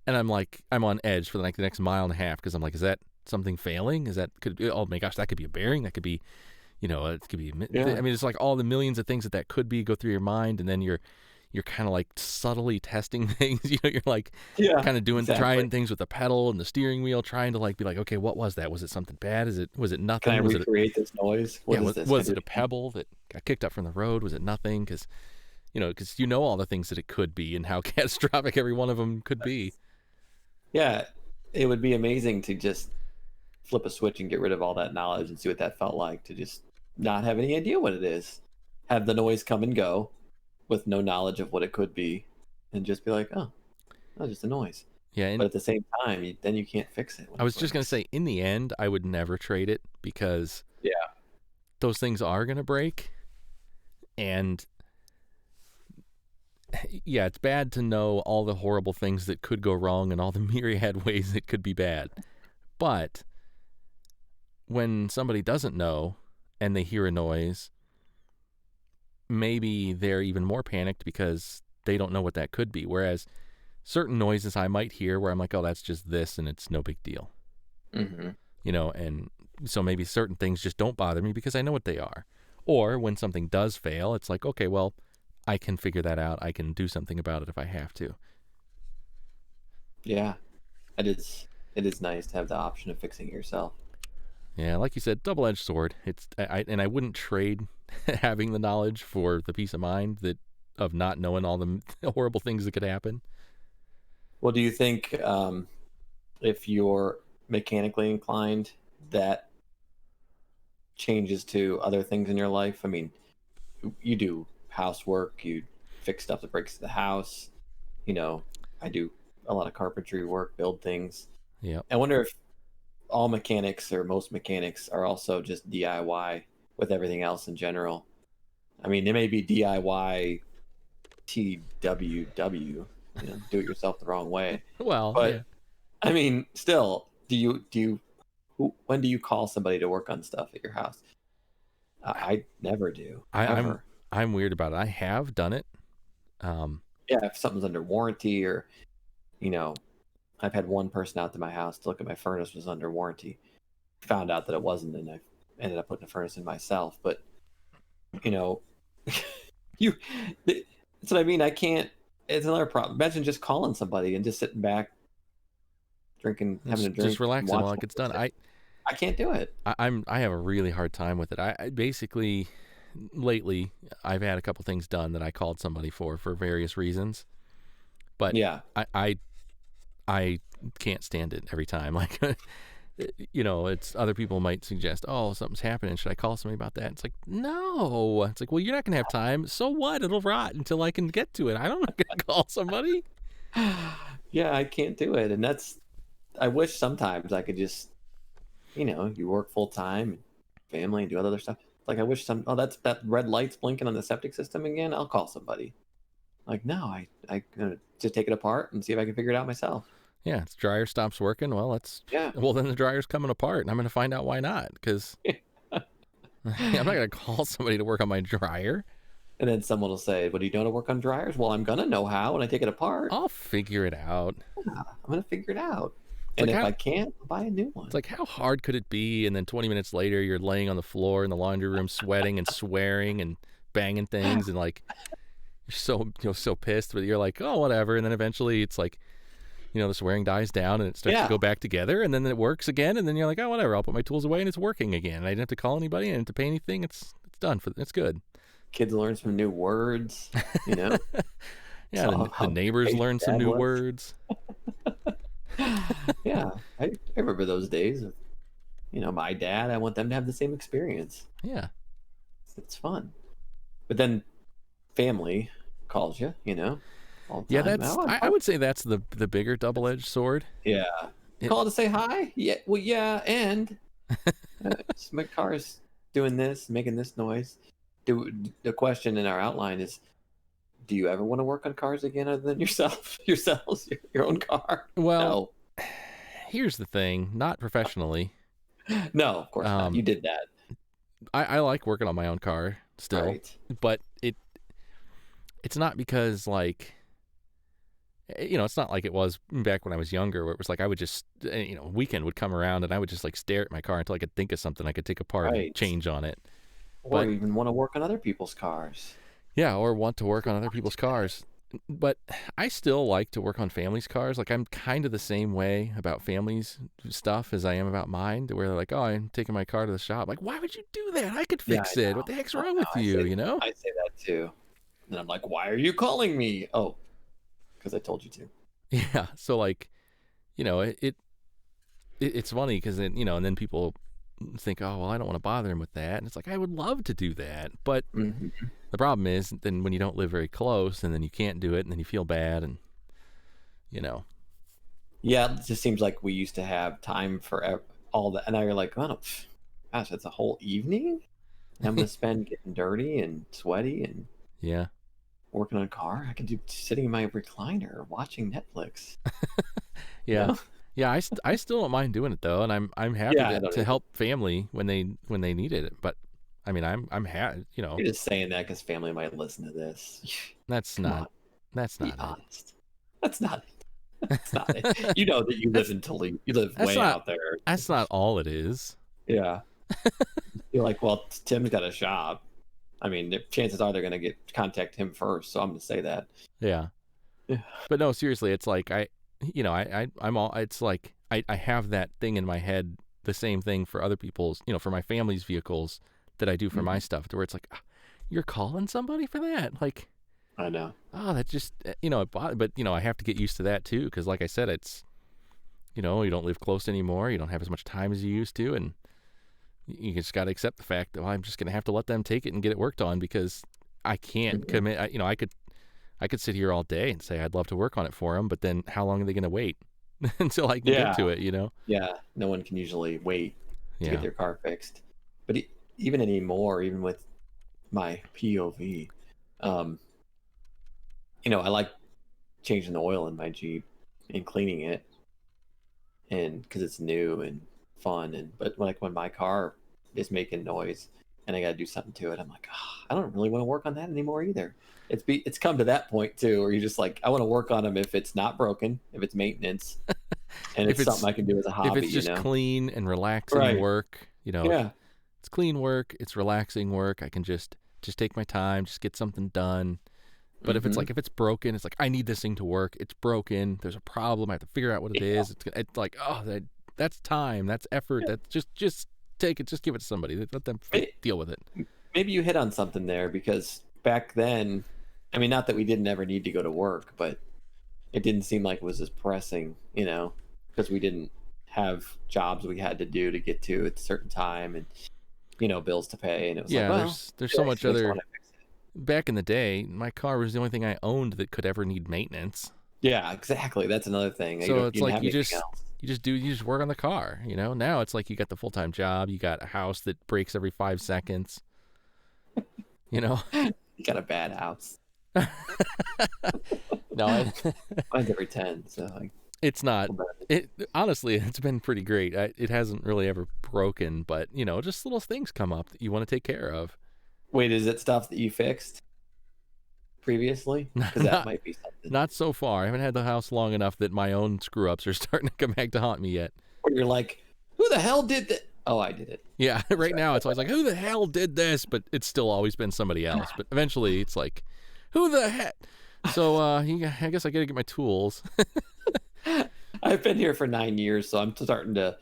And I'm like, I'm on edge for the next mile and a half because I'm like, is that something failing? Is that, oh my gosh, that could be a bearing. That could be, it could be, Yeah. I mean, it's like all the millions of things that could be go through your mind. And then you're kind of like subtly testing things. You're like Yeah, kind of exactly. trying things with the pedal and the steering wheel, trying to like be like, okay, what was that? Was it something bad? Was it Can I nothing? recreate this noise? Yeah, What is this? Can I was do it it a again? pebble that got kicked up from the road? Was it nothing? Because all the things that it could be and how catastrophic every one of them could be. Yeah, it would be amazing to just flip a switch and get rid of all that knowledge and see what that felt like to just not have any idea what it is. Have the noise come and go with no knowledge of what it could be and just be like, oh, that's just a noise. Yeah, and But at the same time, then you can't fix it when I it was just gonna breaks. say, in the end, I would never trade it because Yeah. those things are gonna break, and yeah, it's bad to know all the horrible things that could go wrong and all the myriad ways it could be bad. But when somebody doesn't know and they hear a noise, maybe they're even more panicked because they don't know what that could be. Whereas certain noises I might hear where I'm like, oh, that's just this and it's no big deal. Hmm. And so maybe certain things just don't bother me because I know what they are. Or when something does fail, it's like, okay, well, I can figure that out. I can do something about it if I have to. Yeah. It is nice to have the option of fixing it yourself. Yeah, like you said, double-edged sword. And I wouldn't trade having the knowledge for the peace of mind that of not knowing all the horrible things that could happen. Well, do you think if you're mechanically inclined, that changes to other things in your life? I mean, you do housework, you fix stuff that breaks the house. You know, I do a lot of carpentry work, build things. Yep. I wonder if all mechanics or most mechanics are also just DIY with everything else in general. I mean, it may be DIY TWW, do it yourself the wrong way. Well, yeah. But I mean, still, when do you call somebody to work on stuff at your house? I never do, I, I'm ever. I'm weird about it. I have done it. Um, Yeah, if something's under warranty or, you know, I've had one person out to my house to look at my furnace was under warranty. Found out that it wasn't, and I ended up putting the furnace in myself. But you know, you that's what I mean. I can't. It's another problem. Imagine just calling somebody and just sitting back, drinking, having a just drink, and relaxing while watching it gets them. done. I can't do it. I have a really hard time with it. I basically lately I've had a couple things done that I called somebody for various reasons, but Yeah, I can't stand it every time. Like, it's other people might suggest, oh, something's happening. Should I call somebody about that? It's like, no. It's like, well, you're not gonna have time. So what? It'll rot until I can get to it. I'm not gonna call somebody. yeah, I can't do it, and that's. I wish sometimes I could just, you work full time, family, and do other stuff. Like I wish that's that red light's blinking on the septic system again. I'll call somebody. Like no, I gonna just take it apart and see if I can figure it out myself. Yeah, its dryer stops working. Yeah. Well, then the dryer's coming apart, and I'm gonna find out why not. Because I'm not gonna call somebody to work on my dryer. And then someone will say, "What are you doing to work on dryers?" Well, I'm gonna know how when I take it apart. I'll figure it out. Yeah, I'm gonna figure it out. It's And like if how I can't, I'll buy a new one. It's like, how hard could it be? And then 20 minutes later, you're laying on the floor in the laundry room, sweating and swearing and banging things, and like you're so pissed, but you're like, oh, whatever. And then eventually, it's like, the swearing dies down, and it starts to Yeah. go back together, and then it works again, and then you're like, oh, whatever. I'll put my tools away, and it's working again. And I didn't have to call anybody, I didn't have to pay anything. It's It's good. Kids learn some new words, you know. Yeah, Saw the how neighbors patient learn some Dad new was. words. Yeah, I remember those days. My dad. I want them to have the same experience. Yeah. It's fun. But then family calls you, all the Yeah, time. that's I would say that's the bigger double-edged sword. Yeah. It, Call to say hi? Yeah. Well, yeah. And my car's doing this, making this noise. The question in our outline is, do you ever want to work on cars again other than yourselves, your own car? well, No. here's the thing, not professionally. No, of course not. Um, You did that. I like working on my own car still, Right. but it's not because like it's not like it was back when I was younger, where it was like I would just weekend would come around and I would just like stare at my car until I could think of something I could take apart and Right. change on it. Or But even want to work on other people's cars. yeah, or want to work on other people's cars. But I still like to work on families' cars. Like I'm kind of the same way about families stuff as I am about mine. Where they're like, "Oh, I'm taking my car to the shop." Like, why would you do that? I could Yeah, fix I it. know. What the heck's I wrong know. with you? You know? I say that too. And I'm like, why are you calling me? Oh, because I told you to. Yeah. So like, it's funny because then and then people think, oh well, I don't want to bother him with that, and it's like I would love to do that, but Mm-hmm. the problem is then when you don't live very close, and then you can't do it, and then you feel bad, and Yeah, it just seems like we used to have time for all that. And now you're like, oh, gosh, that's a whole evening? And I'm going to spend getting dirty and sweaty and yeah, working on a car. I could do sitting in my recliner watching Netflix. You yeah, know? yeah. I still don't mind doing it though, and I'm happy Yeah, I don't to either. help family when they needed it. But I mean, I'm happy. You're just saying that because family might listen to this. That's Come on, not that's be not it. honest. That's not it. That's not it. You know that you live that's in Toledo. You live that's way not out there. that's not all it is. Yeah. You're like, well, Tim's got a shop. I mean, chances are they're going to contact him first. So I'm going to say that. Yeah. Yeah. But no, seriously, it's like I'm all. It's like I have that thing in my head, the same thing for other people's, for my family's vehicles that I do for my Mhm. stuff. To where it's like, "Ah, you're calling somebody for that, like, I know. oh, that just but I have to get used to that too, because like I said, it's you don't live close anymore, you don't have as much time as you used to, and you just got to accept the fact that I'm just gonna have to let them take it and get it worked on because I can't Mhm. commit. I could sit here all day and say I'd love to work on it for them, but then how long are they going to wait until I can get Yeah. to it? Yeah. No one can usually wait to get Yeah. their car fixed. But even anymore, even with my POV, um, I like changing the oil in my Jeep and cleaning it, and because it's new and fun. But when my car is making noise and I got to do something to it, I'm like, I don't really want to work on that anymore either. It's come to that point too, where you're just like, I want to work on them if it's not broken, if it's maintenance, and If it's something it's I can do as a if hobby. it's just clean and relaxing Right? work, Yeah. it's clean work, it's relaxing work. I can just take my time, just get something done. But Hmm. if it's broken, it's like I need this thing to work. It's broken. There's a problem. I have to figure out what it Yeah. is. It's like that's time. That's effort. Yeah. That's just take it. Just give it to somebody. Let them May- deal with it. Maybe you hit on something there because back then, I mean, not that we didn't ever need to go to work, but it didn't seem like it was as pressing, because we didn't have jobs we had to do to get to at a certain time and, bills to pay. And it was like, Yeah, well, there's it so makes much sense, I want other. to fix it. Back in the day, my car was the only thing I owned that could ever need maintenance. Yeah, exactly. That's another thing. You So don't, it's you didn't like have anything else. you just work on the car. Now it's like you got the full time job. You got a house that breaks every 5 seconds. You know. You got a bad house. No, Mine's every 10. So like, it's not. well, better. It honestly, it's been pretty great. It hasn't really ever broken, but just little things come up that you want to take care of. Wait, is it stuff that you fixed previously? Because that not might be something. not so far. I haven't had the house long enough that my own screw ups are starting to come back to haunt me yet. Where you're like, who the hell did that? Oh, I did it. Yeah, That's right right. now it's always like, who the hell did this? But it's still always been somebody else. But eventually it's like, who the heck? So I guess I got to get my tools. I've been here for 9 years, so I'm starting to.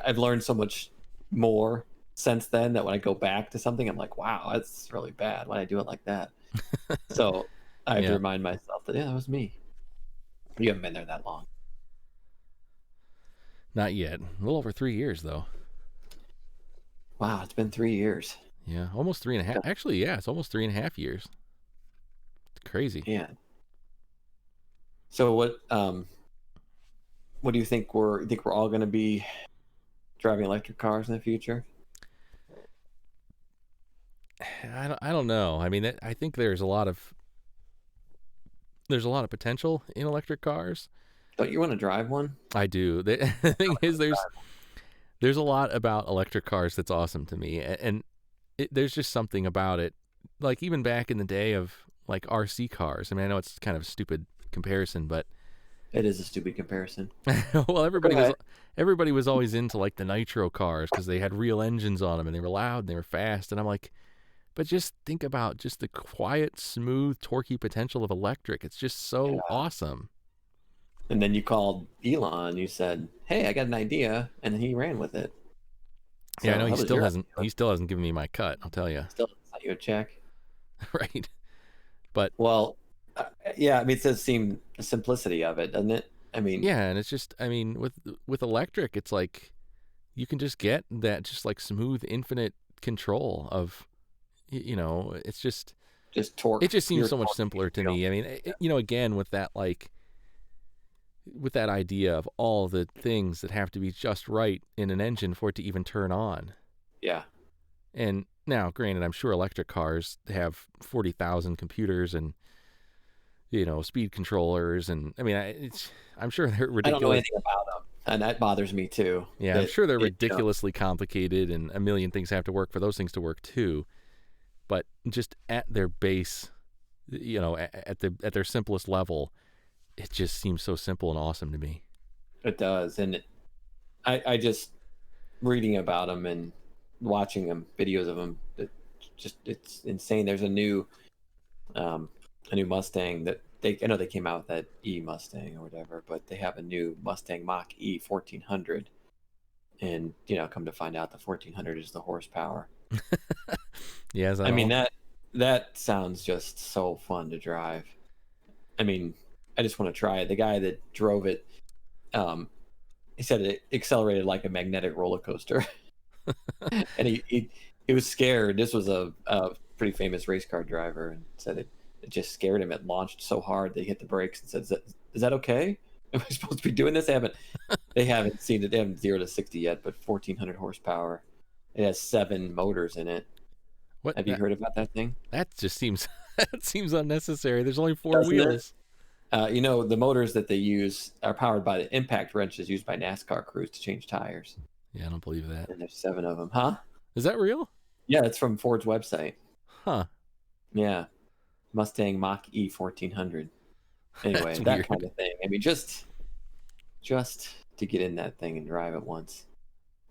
I've learned so much more since then that when I go back to something, I'm like, wow, that's really bad. Why did I do it like that? So I have to Yeah, remind myself that, yeah, that was me. You haven't been there that long. not yet. A little over 3 years though. Wow, it's been 3 years. Yeah, almost 3.5. Actually, yeah, it's almost 3.5 years. It's crazy. Yeah. So what do you think we're all going to be driving electric cars in the future? I don't know. I mean, I think there's a lot of potential in electric cars. Don't you want to drive one? I do. The thing is, there's a lot about electric cars that's awesome to me, and there's just something about it. Like even back in the day of like RC cars. I mean, I know it's kind of a stupid comparison, but It is a stupid comparison. well, Go ahead. everybody was always into like the nitro cars because they had real engines on them and they were loud and they were fast. And I'm like, but just think about just the quiet, smooth, torquey potential of electric. It's just so Yeah. awesome. And then you called Elon. You said, "Hey, I got an idea," and then he ran with it. Yeah, I know So he how was still your hasn't idea? he still hasn't given me my cut. I'll tell you, Still sent you a check. right? But Well, yeah. I mean, it does seem the simplicity of it, doesn't it? I mean, yeah, and it's just I mean with electric, it's like you can just get that just like smooth, infinite control of it's just just torque. it just seems Your so much torque. simpler to You know, me. I mean, again with that with that idea of all the things that have to be just right in an engine for it to even turn on. yeah. And now, granted, I'm sure electric cars have 40,000 computers and speed controllers, and I mean, I'm sure they're I don't know ridiculous. anything about them, and that bothers me too. Yeah, I'm That sure they're it, ridiculously complicated, and a million things have to work for those things to work too. But just at their base, at their simplest level, it just seems so simple and awesome to me. it does, and I just reading about them and watching them videos of them. It's insane. There's a new Mustang that I know they came out with that E Mustang or whatever, but they have a new Mustang Mach E 1400, and come to find out the 1400 is the horsepower. Yeah, is that I mean all? that sounds just so fun to drive. I mean, I just want to try it. The guy that drove it, um, he said it accelerated like a magnetic roller coaster, and he was scared. This was a pretty famous race car driver, and said it just scared him. It launched so hard that he hit the brakes and said, "Is that okay? Am I supposed to be doing this?" They haven't seen it. They haven't 0 to 60 yet, but 1400 horsepower. It has 7 motors in it. What Have you heard about that thing? that just seems that seems unnecessary. There's only four Doesn't it? wheels. The motors that they use are powered by the impact wrenches used by NASCAR crews to change tires. Yeah, I don't believe that. And there's 7 of them. Huh? Is that real? Yeah, it's from Ford's website. Huh. Yeah. Mustang Mach E 1400. Anyway, That's that weird. kind of thing. I mean, just to get in that thing and drive it once.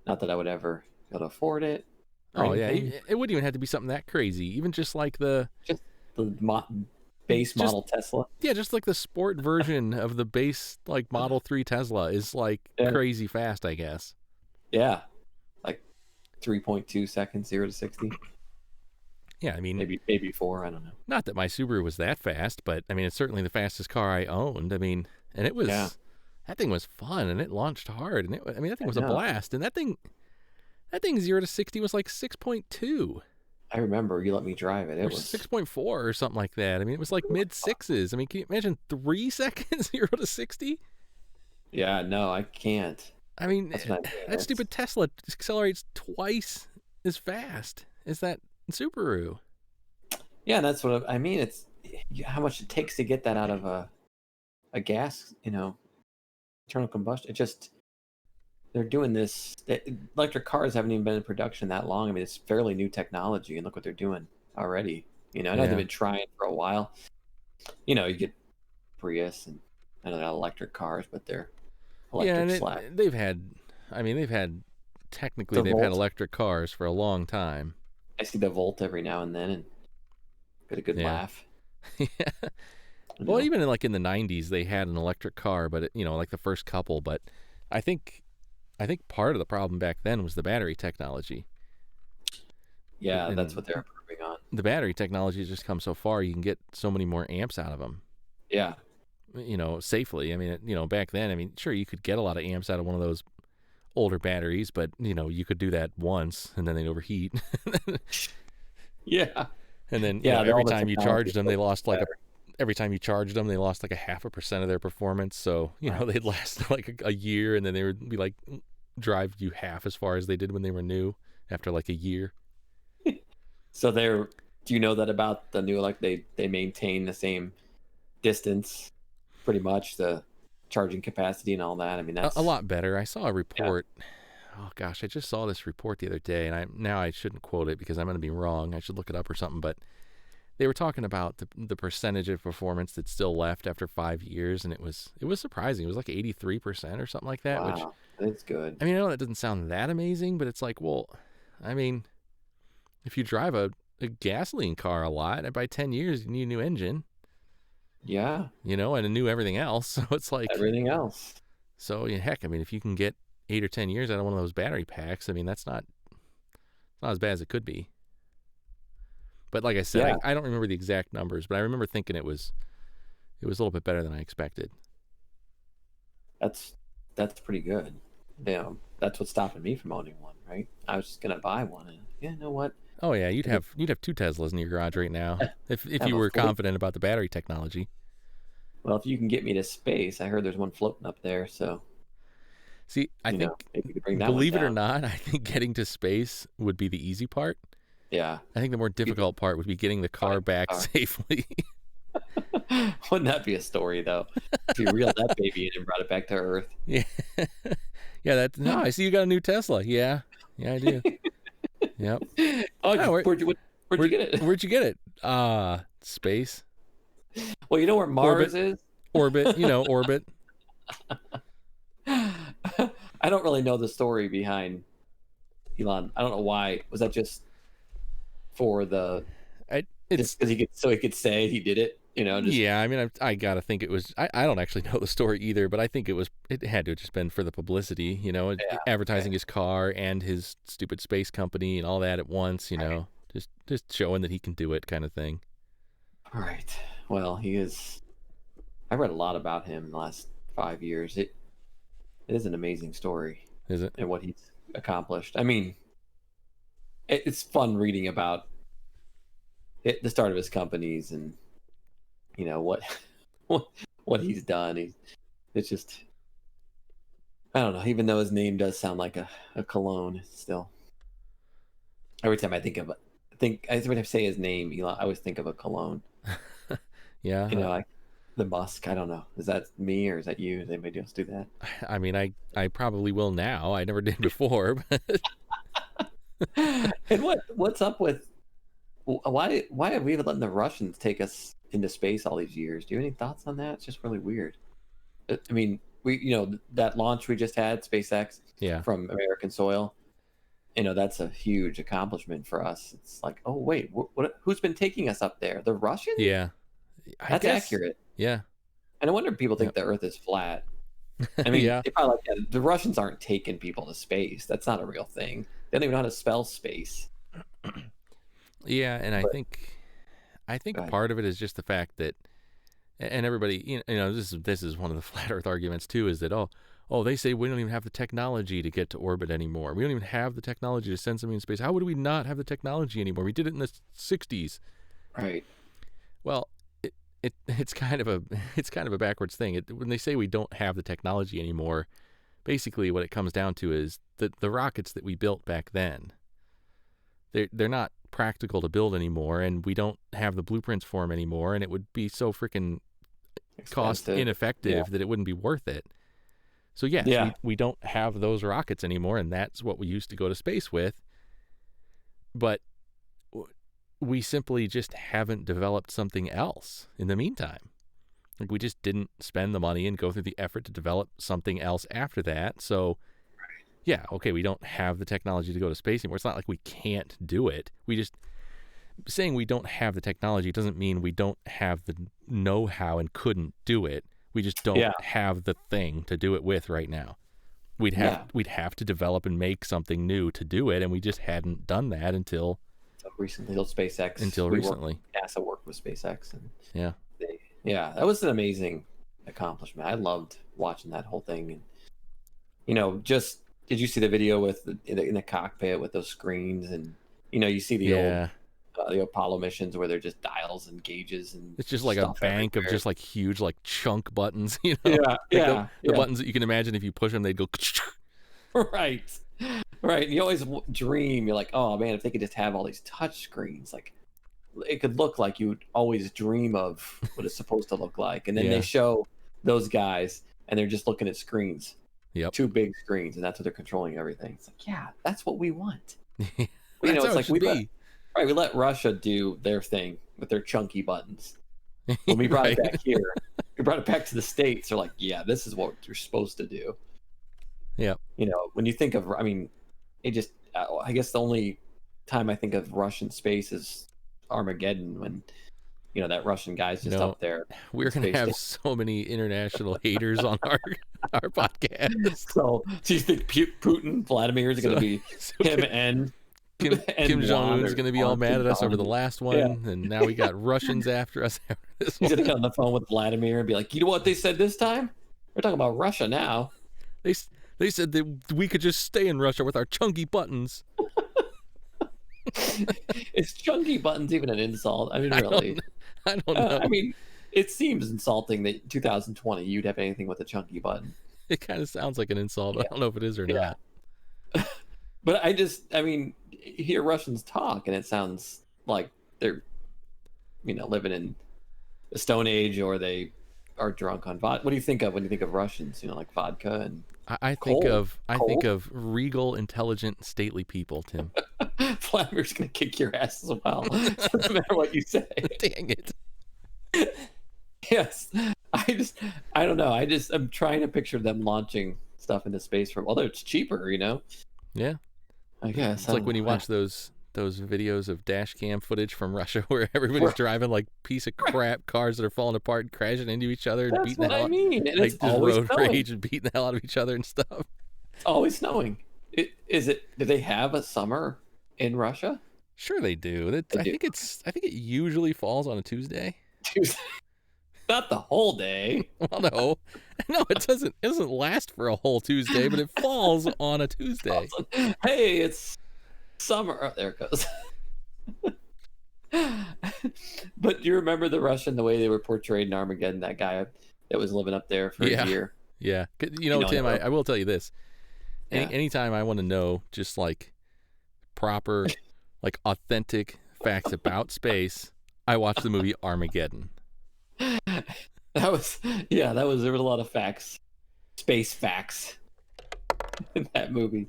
Not that I would ever be able to afford it or Oh yeah, anything. it wouldn't even have to be something that crazy. Even just like the Just the base just model Tesla. just like the sport version of the base like Model 3 Tesla is like Yeah. crazy fast, I guess. Yeah. Like 3.2 seconds, 0 to 60. Yeah, I mean, Maybe 4. I don't know. not that my Subaru was that fast, but I mean, it's certainly the fastest car I owned. I mean, and it was Yeah. that thing was fun and it launched hard and I mean, that thing I was a know. blast. And that thing 0 to 60 was like 6.2 I remember you let me drive it. or It was 6.4 or something like that. I mean, it was like mid sixes. I mean, can you imagine 3 seconds 0 to 60? Yeah, no, I can't. I mean, That's what I mean. that stupid Tesla accelerates twice as fast as that Subaru. Yeah, that's what I mean. It's how much it takes to get that out of a gas, internal combustion. They're doing this. Electric cars haven't even been in production that long. I mean, it's fairly new technology, and look what they're doing already. I know Yeah. they've been trying for a while. You get Prius, and I know they're not electric cars, but they're Yeah, electric and slash. technically The they've had Volt. electric cars for a long time. I see the Volt every now and then, and get a good Yeah. laugh. Yeah. You Well, know? even in the 90s they had an electric car, but like the first couple, but I think part of the problem back then was the battery technology. Yeah, that's And what they're improving on. the battery technology has just come so far. You can get so many more amps out of them. Yeah. Safely. I mean, back then, I mean, sure, you could get a lot of amps out of one of those older batteries, but you could do that once and then they'd overheat. Yeah. And then, Yeah, all every the time you technology charged is them, they built lost like better. every time you charged them, they lost like a 0.5% of their performance. So, Right. they'd last like a year, and then they would be like drive you half as far as they did when they were new after like a year. So do you know that about the new they maintain the same distance pretty much, the charging capacity and all that? I mean, A that's lot better. I saw a yeah. report. Oh gosh, I just saw this report the other day, and I shouldn't quote it because I'm going to be wrong. I should look it up or something. But they were talking about the percentage of performance that's still left after 5 years, and it was surprising. It was like 83% or something like that. Which, Wow, that's good. I mean, I know that doesn't sound that amazing, but it's like, well, I mean, if you drive a gasoline car a lot, and by 10 years you need a new engine, Yeah, and a new everything else. So it's like, everything else. so heck, I mean, if you can get 8 or 10 years out of one of those battery packs, I mean, that's not as bad as it could be. But like I said, Yeah, I don't remember the exact numbers, but I remember thinking it was a little bit better than I expected. that's that's pretty good. That's what's stopping me from owning one, right? I was just gonna buy one, and yeah, you know what? Oh yeah, I could you'd have two Teslas in your garage right now if have you a were float. confident about the battery technology. Well, if you can get me to space, I heard there's one floating up there, so See, I think, maybe you could bring that one believe it or down. not, I think getting to space would be the easy part. Yeah, I think the more you just difficult part would be getting the car find back the car. safely. Wouldn't that be a story though? If you reeled that baby in and brought it back to Earth. Yeah, yeah. No, I see you got a new Tesla. Yeah, I do. Yep. Oh, Oh, where'd you get it? where'd you get it? Space, Well, you know where orbit, Mars is? orbit. Orbit. I don't really know the story behind Elon. I don't know why. Was that just for the It's just because he could say he did it? Just Yeah. I mean, I gotta think it was. I don't actually know the story either, but I think it had to have just been for the publicity. yeah. Okay. Advertising his car and his stupid space company and all that at once. Right. Just showing that he can do it, kind of thing. All right. Well, he is. I read a lot about him in the last 5 years. It is an amazing story Is it? and what he's accomplished. I mean, it's fun reading about the start of his companies and what what what he's done. It's just I don't know. Even though his name does sound like a cologne, it's still every time I think of it, every time I say his name, Elon, I always think of a cologne. Yeah. Like the Musk. I don't know. Is that me or is that you? Does anybody else do that? I mean, I probably will now. I never did before. But And what's up with why have we even letting the Russians take us into space all these years? Do you have any thoughts on that? It's just really weird. I mean, we that launch we just had, SpaceX, yeah. from American soil. That's a huge accomplishment for us. It's like, oh wait, who's been taking us up there? The Russians? Yeah. I That's guess. accurate. Yeah. And I wonder if people think Yep. the Earth is flat. I mean, Yeah. they probably like that. The Russians aren't taking people to space. That's not a real thing. They don't even know how to spell space. Yeah, and But I go think ahead. part of it is just the fact that, and everybody, this is one of the flat Earth arguments too, is that they say we don't even have the technology to get to orbit anymore. We don't even have the technology to send something in space. How would we not have the technology anymore? We did it in the '60s. Right. Well, it's kind of a it's kind of a backwards thing. When they say we don't have the technology anymore, basically what it comes down to is that the rockets that we built back then, they're not practical to build anymore, and we don't have the blueprints for them anymore, and it would be so freaking cost Expensive. Yeah. ineffective that it wouldn't be worth it. So yes, Yeah. we don't have those rockets anymore, and that's what we used to go to space with. But we simply just haven't developed something else in the meantime. Like, we just didn't spend the money and go through the effort to develop something else after that. So yeah, okay, we don't have the technology to go to space anymore. It's not like we can't do it. We just saying we don't have the technology doesn't mean we don't have the know-how and couldn't do it. We just don't Yeah. have the thing to do it with right now. Yeah. We'd have to develop and make something new to do it, and we just hadn't done that until recently. Till SpaceX. Until recently. NASA worked with SpaceX, and Yeah. that was an amazing accomplishment. I loved watching that whole thing, and just did you see the video with in the cockpit with those screens, and you see the old the Apollo missions where they're just dials and gauges and it's just like a bank everywhere. of just like huge like chunk buttons, Yeah, the buttons that you can imagine if you push them they'd go right. And you always dream, you're like, oh man, if they could just have all these touch screens, like it could look like you would always dream of what it's supposed to look like. And then they show those guys and they're just looking at screens. Yep. 2 big screens, and that's what they're controlling everything. It's like, yeah, that's what we want. That's how it should be. We let Russia do their thing with their chunky buttons. When we brought it back here, we brought it back to the States. They're like, yeah, this is what you're supposed to do. Yeah. When you think of, it just, I guess the only time I think of Russian space is Armageddon, when, that Russian guy's just up there. We're going to have so many international haters on our podcast. So you think Putin, Vladimir is going to be him and Kim Jong-un's going to be all mad at us over the last one, and now we got Russians after us after this one. He's going to get on the phone with Vladimir and be like, you know what they said this time? We're talking about Russia now. They said that we could just stay in Russia with our chunky buttons. Is chunky buttons even an insult? I mean, really? I don't know. It seems insulting that 2020 you'd have anything with a chunky button. It kind of sounds like an insult. I don't know if it is or not. But hear Russians talk and it sounds like they're, living in the Stone Age, or they are drunk on vodka. What do you think of when you think of Russians? Like vodka and I think of regal, intelligent, stately people, Tim. Vladimir's gonna kick your ass as well. No matter what you say. Dang it. Yes. I don't know. I'm trying to picture them launching stuff into space although it's cheaper, Yeah. I guess. It's like when you watch those videos of dash cam footage from Russia where everybody's driving like piece of crap cars that are falling apart and crashing into each other and beating the hell and like it's always road snowing. rage and beating the hell out of each other and stuff. It's always snowing. Do they have a summer in Russia? Sure they do. I think it usually falls on a Tuesday. Not the whole day. Well, no, it doesn't last for a whole Tuesday, but it falls on a Tuesday. Hey, it's summer. Oh, there it goes. But do you remember the way they were portrayed in Armageddon? That guy that was living up there for a year. Yeah, Tim, I will tell you this. Anytime I want to know just like proper, like authentic facts about space, I watch the movie Armageddon. There was a lot of facts, space facts in that movie.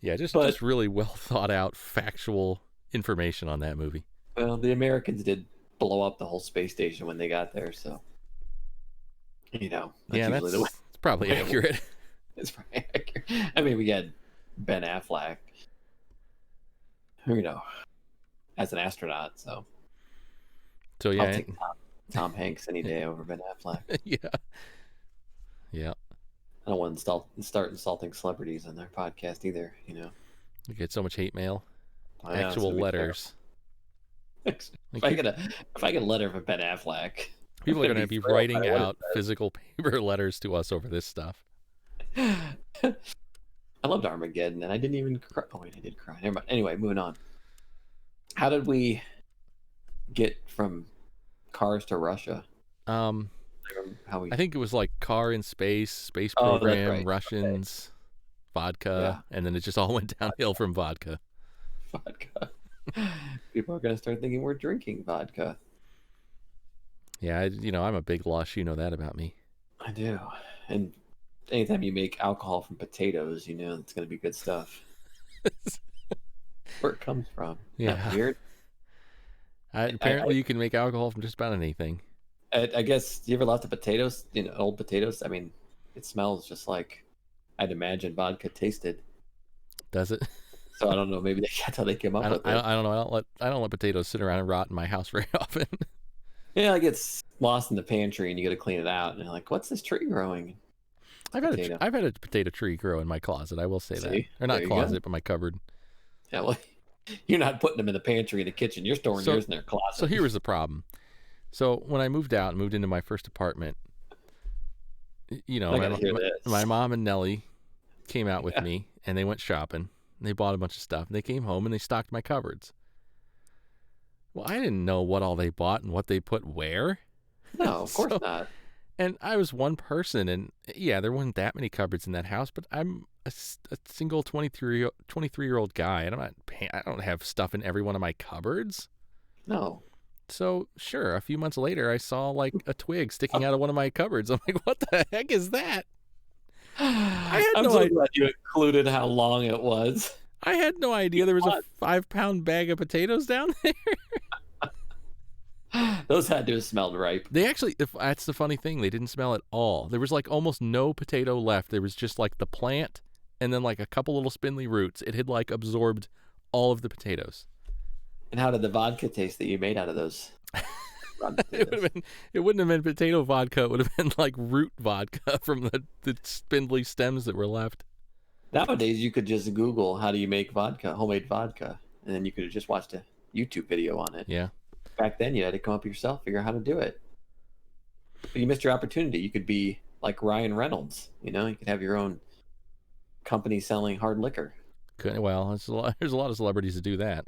Just really well thought out factual information on that movie. Well, the Americans did blow up the whole space station when they got there, so that's probably accurate. It's probably accurate. We had Ben Affleck, as an astronaut, so yeah. I'll take Tom Hanks any day over Ben Affleck. Yeah. I don't want to start insulting celebrities on their podcast either. You get so much hate mail, actual letters. If I get a letter from Ben Affleck, people are going to be writing out physical paper letters to us over this stuff. I loved Armageddon, and I didn't even cry. Oh wait, I did cry. Never mind. Anyway, moving on. How did we get from cars to Russia? I think it was like car in space program, right. Russians, vodka, and then it just all went downhill from vodka. People are going to start thinking we're drinking vodka. Yeah, I'm a big lush. You know that about me. I do. And anytime you make alcohol from potatoes, it's going to be good stuff. Where it comes from. Yeah. Not weird. Apparently, you can make alcohol from just about anything. I guess, you ever left the potatoes, old potatoes? It smells just like I'd imagine vodka tasted. Does it? So I don't know. Maybe that's how they came up with it. I don't know. I don't let potatoes sit around and rot in my house very often. Yeah, it gets lost in the pantry and you got to clean it out. And you're like, what's this tree growing? I've had a potato tree grow in my closet. I will say that, or not closet, but my cupboard. Yeah, well, You're not putting them in the pantry in the kitchen. You're storing yours in their closet. So here was the problem. So when I moved into my first apartment, you know, my mom and Nellie came out with me, and they went shopping. And they bought a bunch of stuff. And they came home and they stocked my cupboards. Well, I didn't know what all they bought and what they put where. No, of course not. And I was one person, and yeah, there wasn't that many cupboards in that house. But I'm a single 23-year-old guy, and I don't have stuff in every one of my cupboards. No. So sure, a few months later, I saw like a twig sticking out of one of my cupboards. I'm like, what the heck is that? I'm so glad you included how long it was. I had no idea there was a 5-pound bag of potatoes down there. Those had to have smelled ripe. They actually, that's the funny thing, they didn't smell at all. There was like almost no potato left. There was just like the plant and then like a couple little spindly roots. It had like absorbed all of the potatoes. And how did the vodka taste that you made out of those? It wouldn't have been potato vodka. It would have been like root vodka from the spindly stems that were left. Nowadays, you could just Google how do you make vodka, homemade vodka, and then you could have just watched a YouTube video on it. Yeah. Back then, you had to come up yourself, figure out how to do it. But you missed your opportunity. You could be like Ryan Reynolds. You know, you could have your own company selling hard liquor. Well, there's a lot of celebrities that do that.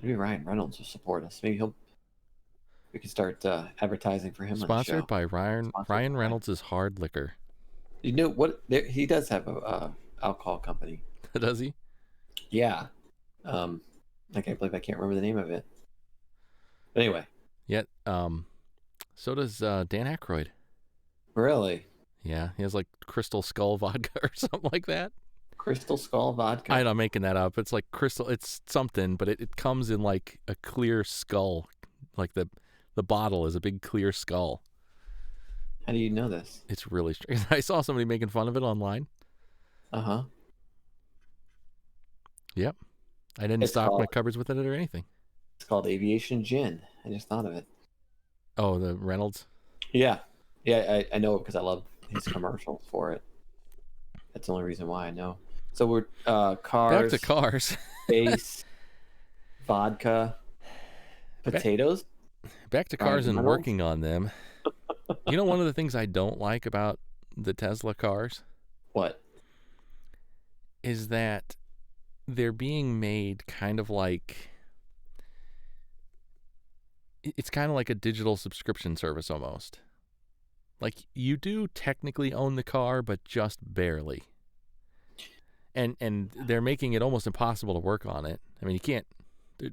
Maybe Ryan Reynolds will support us. Maybe we can start advertising for him. Sponsored by Ryan Reynolds' Hard Liquor. You know what? He does have a alcohol company. Does he? Yeah. I can't believe I can't remember the name of it. But anyway. Yet, so does Dan Aykroyd. Really? Yeah, he has like Crystal Skull vodka or something like that. Crystal Skull vodka? I'm not making that up. It's like crystal. It's something, but it comes in like a clear skull. Like the bottle is a big clear skull. How do you know this? It's really strange. I saw somebody making fun of it online. Uh-huh. Yep. I didn't stock my cupboards with it or anything. It's called Aviation Gin. I just thought of it. Oh, the Reynolds? Yeah. Yeah, I know it because I love his commercials for it. That's the only reason why I know. So we're cars. Back to cars. Space. Vodka. Potatoes. Back to cars and working on them. You know, one of the things I don't like about the Tesla cars? What? Is that they're being made kind of like... It's kind of like a digital subscription service almost. Like, you do technically own the car, but just barely. And they're making it almost impossible to work on it. I mean, you can't...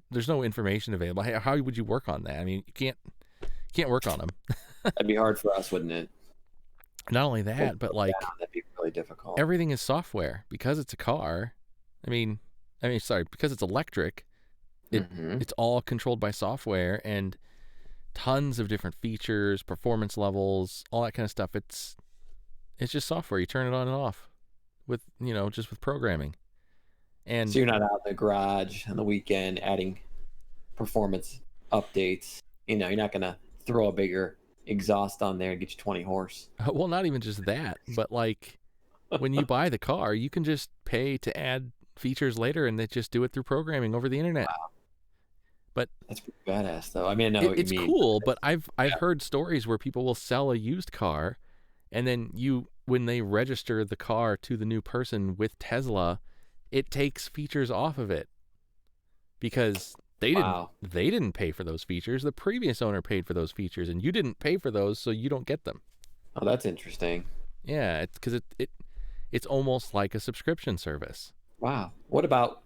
There's no information available. How would you work on that? I mean, you can't work on them. That'd be hard for us, wouldn't it? Not only that, but like... That'd be really difficult. Everything is software. Because it's a car, because it's electric, it's all controlled by software and tons of different features, performance levels, all that kind of stuff. It's just software. You turn it on and off with, just with programming. And so you're not out in the garage on the weekend adding performance updates. You're not going to throw a bigger exhaust on there and get you 20 horse. Well, not even just that, but like when you buy the car, you can just pay to add features later and they just do it through programming over the internet. Wow. But that's pretty badass, though. I mean, I know what you mean. It's cool, but I've heard stories where people will sell a used car, and then when they register the car to the new person with Tesla, it takes features off of it because they didn't pay for those features. The previous owner paid for those features, and you didn't pay for those, so you don't get them. Oh, that's interesting. Yeah, it's because it's almost like a subscription service. Wow. What about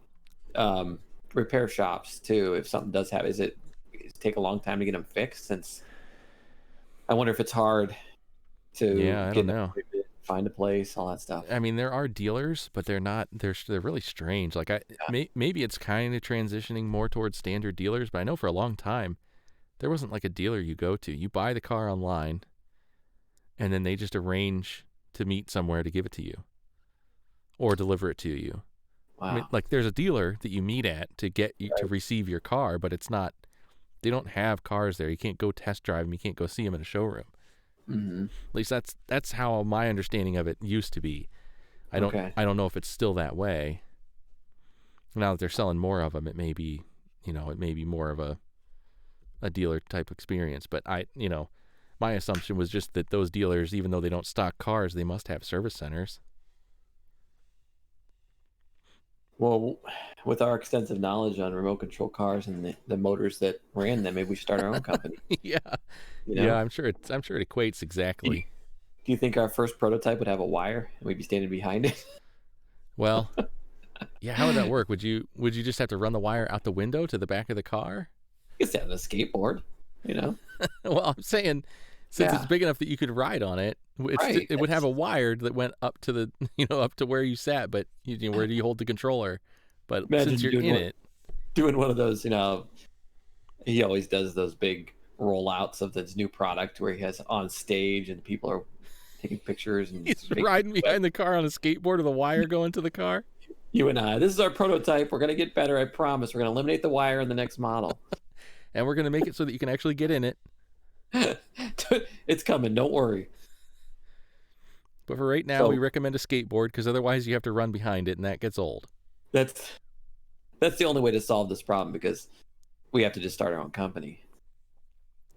repair shops too? If something does happen, does it take a long time to get them fixed? Since I wonder if it's hard to I don't know. Find a place, all that stuff. I mean, there are dealers, but they're not. They're really strange. Like maybe it's kind of transitioning more towards standard dealers, but I know for a long time there wasn't like a dealer you go to. You buy the car online, and then they just arrange to meet somewhere to give it to you or deliver it to you. Wow. I mean, like there's a dealer that you meet at to get you to receive your car, but it's not. They don't have cars there. You can't go test drive them. You can't go see them in a showroom. Mm-hmm. At least that's how my understanding of it used to be. I don't know if it's still that way. Now that they're selling more of them, it may be more of a dealer type experience. But my assumption was just that those dealers, even though they don't stock cars, they must have service centers. Well, with our extensive knowledge on remote control cars and the motors that ran them, maybe we should start our own company. Yeah, You yeah. know? I'm sure it equates exactly. Do you think our first prototype would have a wire and we'd be standing behind it? Well, yeah. How would that work? Would you just have to run the wire out the window to the back of the car? You could stand on a skateboard, you know? Well, I'm saying, since it's big enough that you could ride on it, Right. it would have a wire that went up to the up to where you sat, but where do you hold the controller? But Imagine since you're in it, doing one of those, he always does those big rollouts of this new product where he has on stage and people are taking pictures and he's riding behind the car on a skateboard with a wire going to the car. You and I, this is our prototype. We're going to get better. I promise. We're going to eliminate the wire in the next model. And we're going to make it so that you can actually get in it. It's coming. Don't worry. But for right now, we recommend a skateboard because otherwise you have to run behind it and that gets old. That's the only way to solve this problem because we have to just start our own company.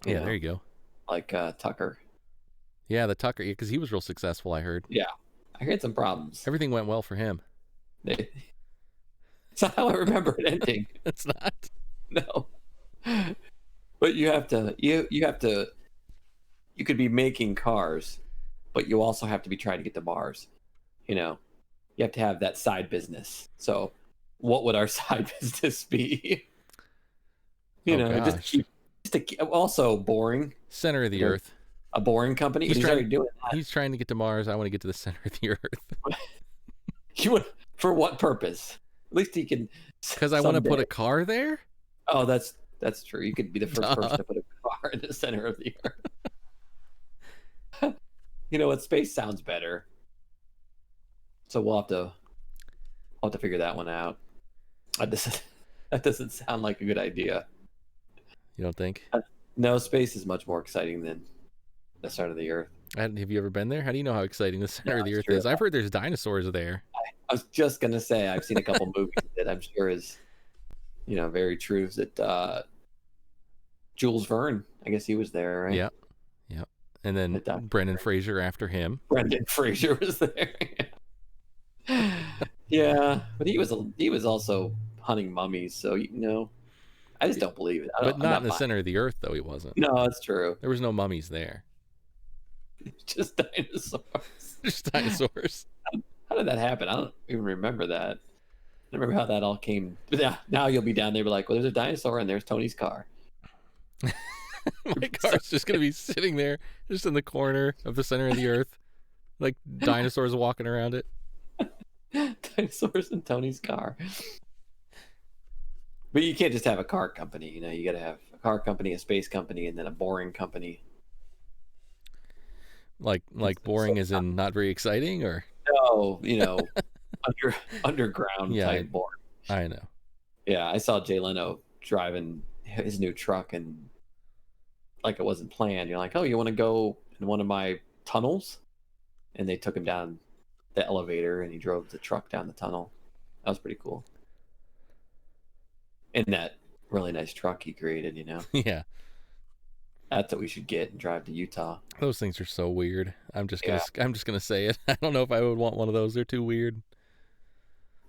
Yeah, there you go. Like Tucker. Yeah, the Tucker, because he was real successful, I heard. Yeah. I heard some problems. Everything went well for him. It's not how I remember it ending. It's not. No. But you have to you could be making cars, but you also have to be trying to get to Mars. You have to have that side business. So what would our side business be? Also boring. Center of the earth. A boring company. He's already doing that. He's trying to get to Mars. I want to get to the center of the earth. For what purpose? At least he can. Because I want to put a car there. Oh, that's true. You could be the first person to put a car in the center of the earth. You know what? Space sounds better. So we'll have to figure that one out. That doesn't sound like a good idea. You don't think? No, space is much more exciting than the center of the earth. Have you ever been there? How do you know how exciting the center of the earth is? I've heard there's dinosaurs there. I was just gonna say I've seen a couple movies that I'm sure is, very true. That Jules Verne, I guess he was there, right? Yeah. And then Brendan Fraser after him. Brendan Fraser was there. Yeah, but he was also hunting mummies, so I just don't believe it. But not in the center of the earth, though. He wasn't. No, that's true. There was no mummies there. Just dinosaurs. Just dinosaurs. How did that happen? I don't even remember that. I remember how that all came. Now you'll be down there, be like, well, there's a dinosaur and there's Tony's car. My car's just gonna be sitting there, just in the corner of the center of the earth, like dinosaurs walking around it. Dinosaurs in Tony's car. But you can't just have a car company. You got to have a car company, a space company, and then a boring company. Like boring as in not very exciting, or no, underground type boring. I know. Yeah, I saw Jay Leno driving his new truck and like it wasn't planned. You're like, oh, you want to go in one of my tunnels? And they took him down the elevator and he drove the truck down the tunnel. That was pretty cool. In that really nice truck he created, Yeah. That's what we should get and drive to Utah. Those things are so weird. I'm just gonna say it. I don't know if I would want one of those. They're too weird.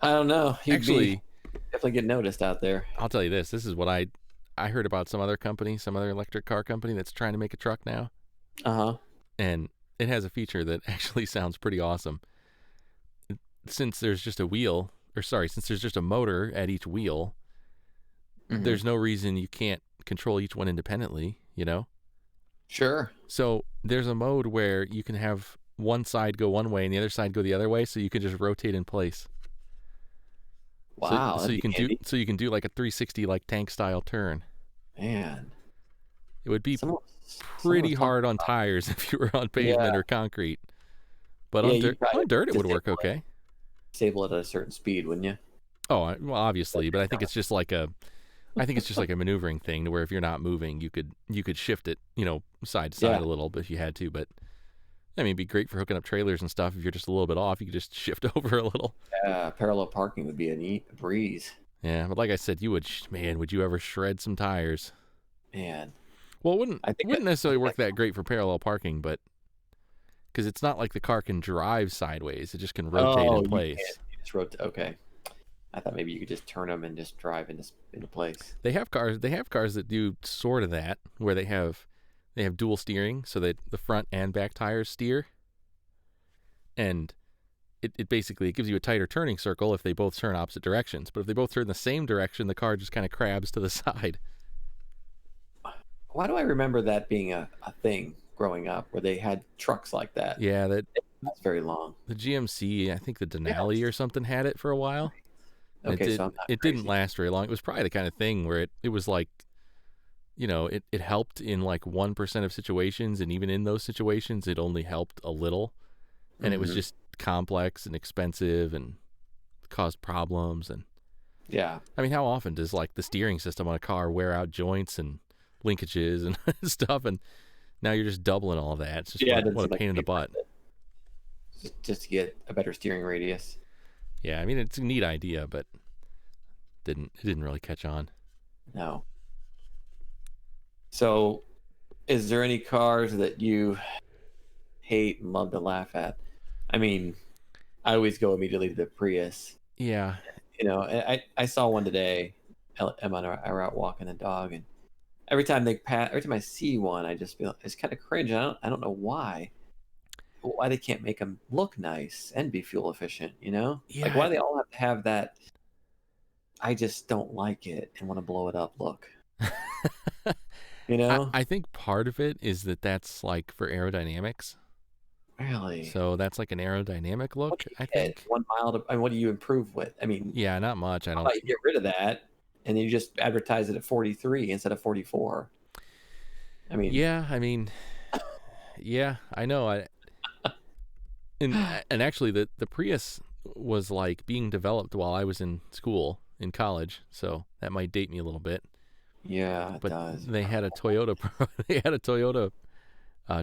I don't know. Actually, definitely get noticed out there. I'll tell you this. This is what I heard about some other electric car company that's trying to make a truck now. Uh-huh. And it has a feature that actually sounds pretty awesome. Since there's just a motor at each wheel, there's no reason you can't control each one independently, Sure. So there's a mode where you can have one side go one way and the other side go the other way, so you can just rotate in place. Wow. So you can do like a 360 like tank style turn. Man. It would be pretty hard on tires if you were on pavement or concrete. But on dirt it would work okay. Disable it at a certain speed, wouldn't you? Oh, well, obviously, but I think it's just like a maneuvering thing to where if you're not moving, you could shift it, side to side a little, but if you had to. But I mean, it'd be great for hooking up trailers and stuff. If you're just a little bit off, you could just shift over a little. Parallel parking would be a neat breeze. Yeah, but like I said, would you ever shred some tires? Man, Well, it I think wouldn't necessarily work that great for parallel parking, but because it's not like the car can drive sideways, it just can rotate in you can't. place. You just rotate. Okay, I thought maybe you could just turn them and just drive into place. They have cars. They have cars that do sort of that, where they have dual steering, so that the front and back tires steer, and it basically it gives you a tighter turning circle if they both turn opposite directions. But if they both turn the same direction, the car just kind of crabs to the side. Why do I remember that being a thing growing up where they had trucks like that? Yeah, That's very long. the GMC, I think the Yeah. Denali or something had it for a while. Okay, so I'm not It crazy. didn't last very long. It was probably the kind of thing where it was like, it helped in like 1% of situations, and even in those situations, it only helped a little, and it was just complex and expensive and caused problems. And Yeah. I mean, how often does like the steering system on a car wear out joints and linkages and stuff? And now you're just doubling all of that. It's just what a pain in the butt. Just to get a better steering radius. Yeah, I mean, it's a neat idea, but it didn't really catch on. No. So, is there any cars that you hate and love to laugh at? I mean, I always go immediately to the Prius. Yeah. I saw one today. Emma and I were out walking the dog, and every time I see one, I just feel it's kind of cringe. I don't know why they can't make them look nice and be fuel efficient. Yeah. Like why do they all have to have that? I just don't like it and want to blow it up look. I think part of it is that's like for aerodynamics. Really? So that's like an aerodynamic look, I think. 1 mile what do you improve with? I mean, Yeah, not much. I how don't. about you get rid of that and you just advertise it at 43 instead of 44? I mean, Yeah, I mean, yeah, I know. And actually, the Prius was like being developed while I was in school in college, so that might date me a little bit. yeah, it But does. they had a Toyota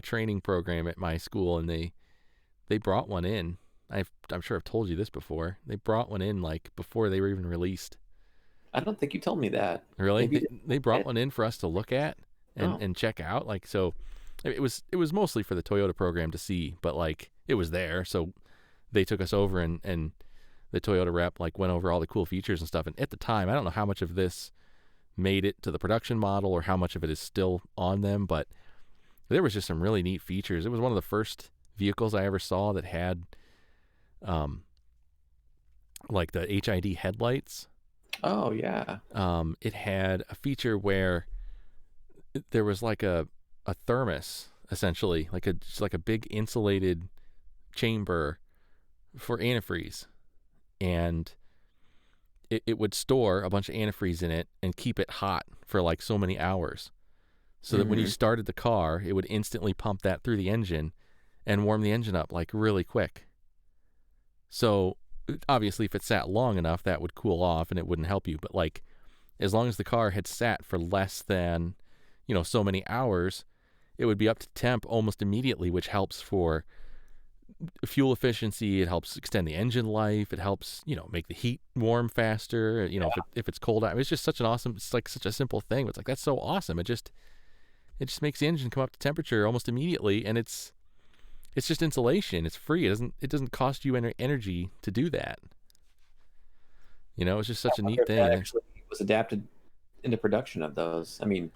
training program at my school, and they brought one in. I'm sure I've told you this before. They brought one in like before they were even released. I don't think you told me that. Really? Maybe They brought one in for us to look at Oh. and check out. Like, so it was mostly for the Toyota program to see, but like it was there. So they took us over, and the Toyota rep like went over all the cool features and stuff. And at the time, I don't know how much of this made it to the production model or how much of it is still on them, but there was just some really neat features. It was one of the first vehicles I ever saw that had like the HID headlights. Oh yeah. It had a feature where there was like a thermos, essentially, just like a big insulated chamber for antifreeze, and it would store a bunch of antifreeze in it and keep it hot for like so many hours, so that when you started the car, it would instantly pump that through the engine and warm the engine up like really quick. So obviously, if it sat long enough, that would cool off and it wouldn't help you. But like, as long as the car had sat for less than, so many hours, it would be up to temp almost immediately, which helps for fuel efficiency. It helps extend the engine life. It helps, make the heat warm faster. If it's cold out, it's just it's like such a simple thing. But it's like, that's so awesome. It just makes the engine come up to temperature almost immediately, and it's just insulation. It's free. It doesn't cost you any energy to do that. It's just such a neat thing. That actually was adapted into production of those. I mean,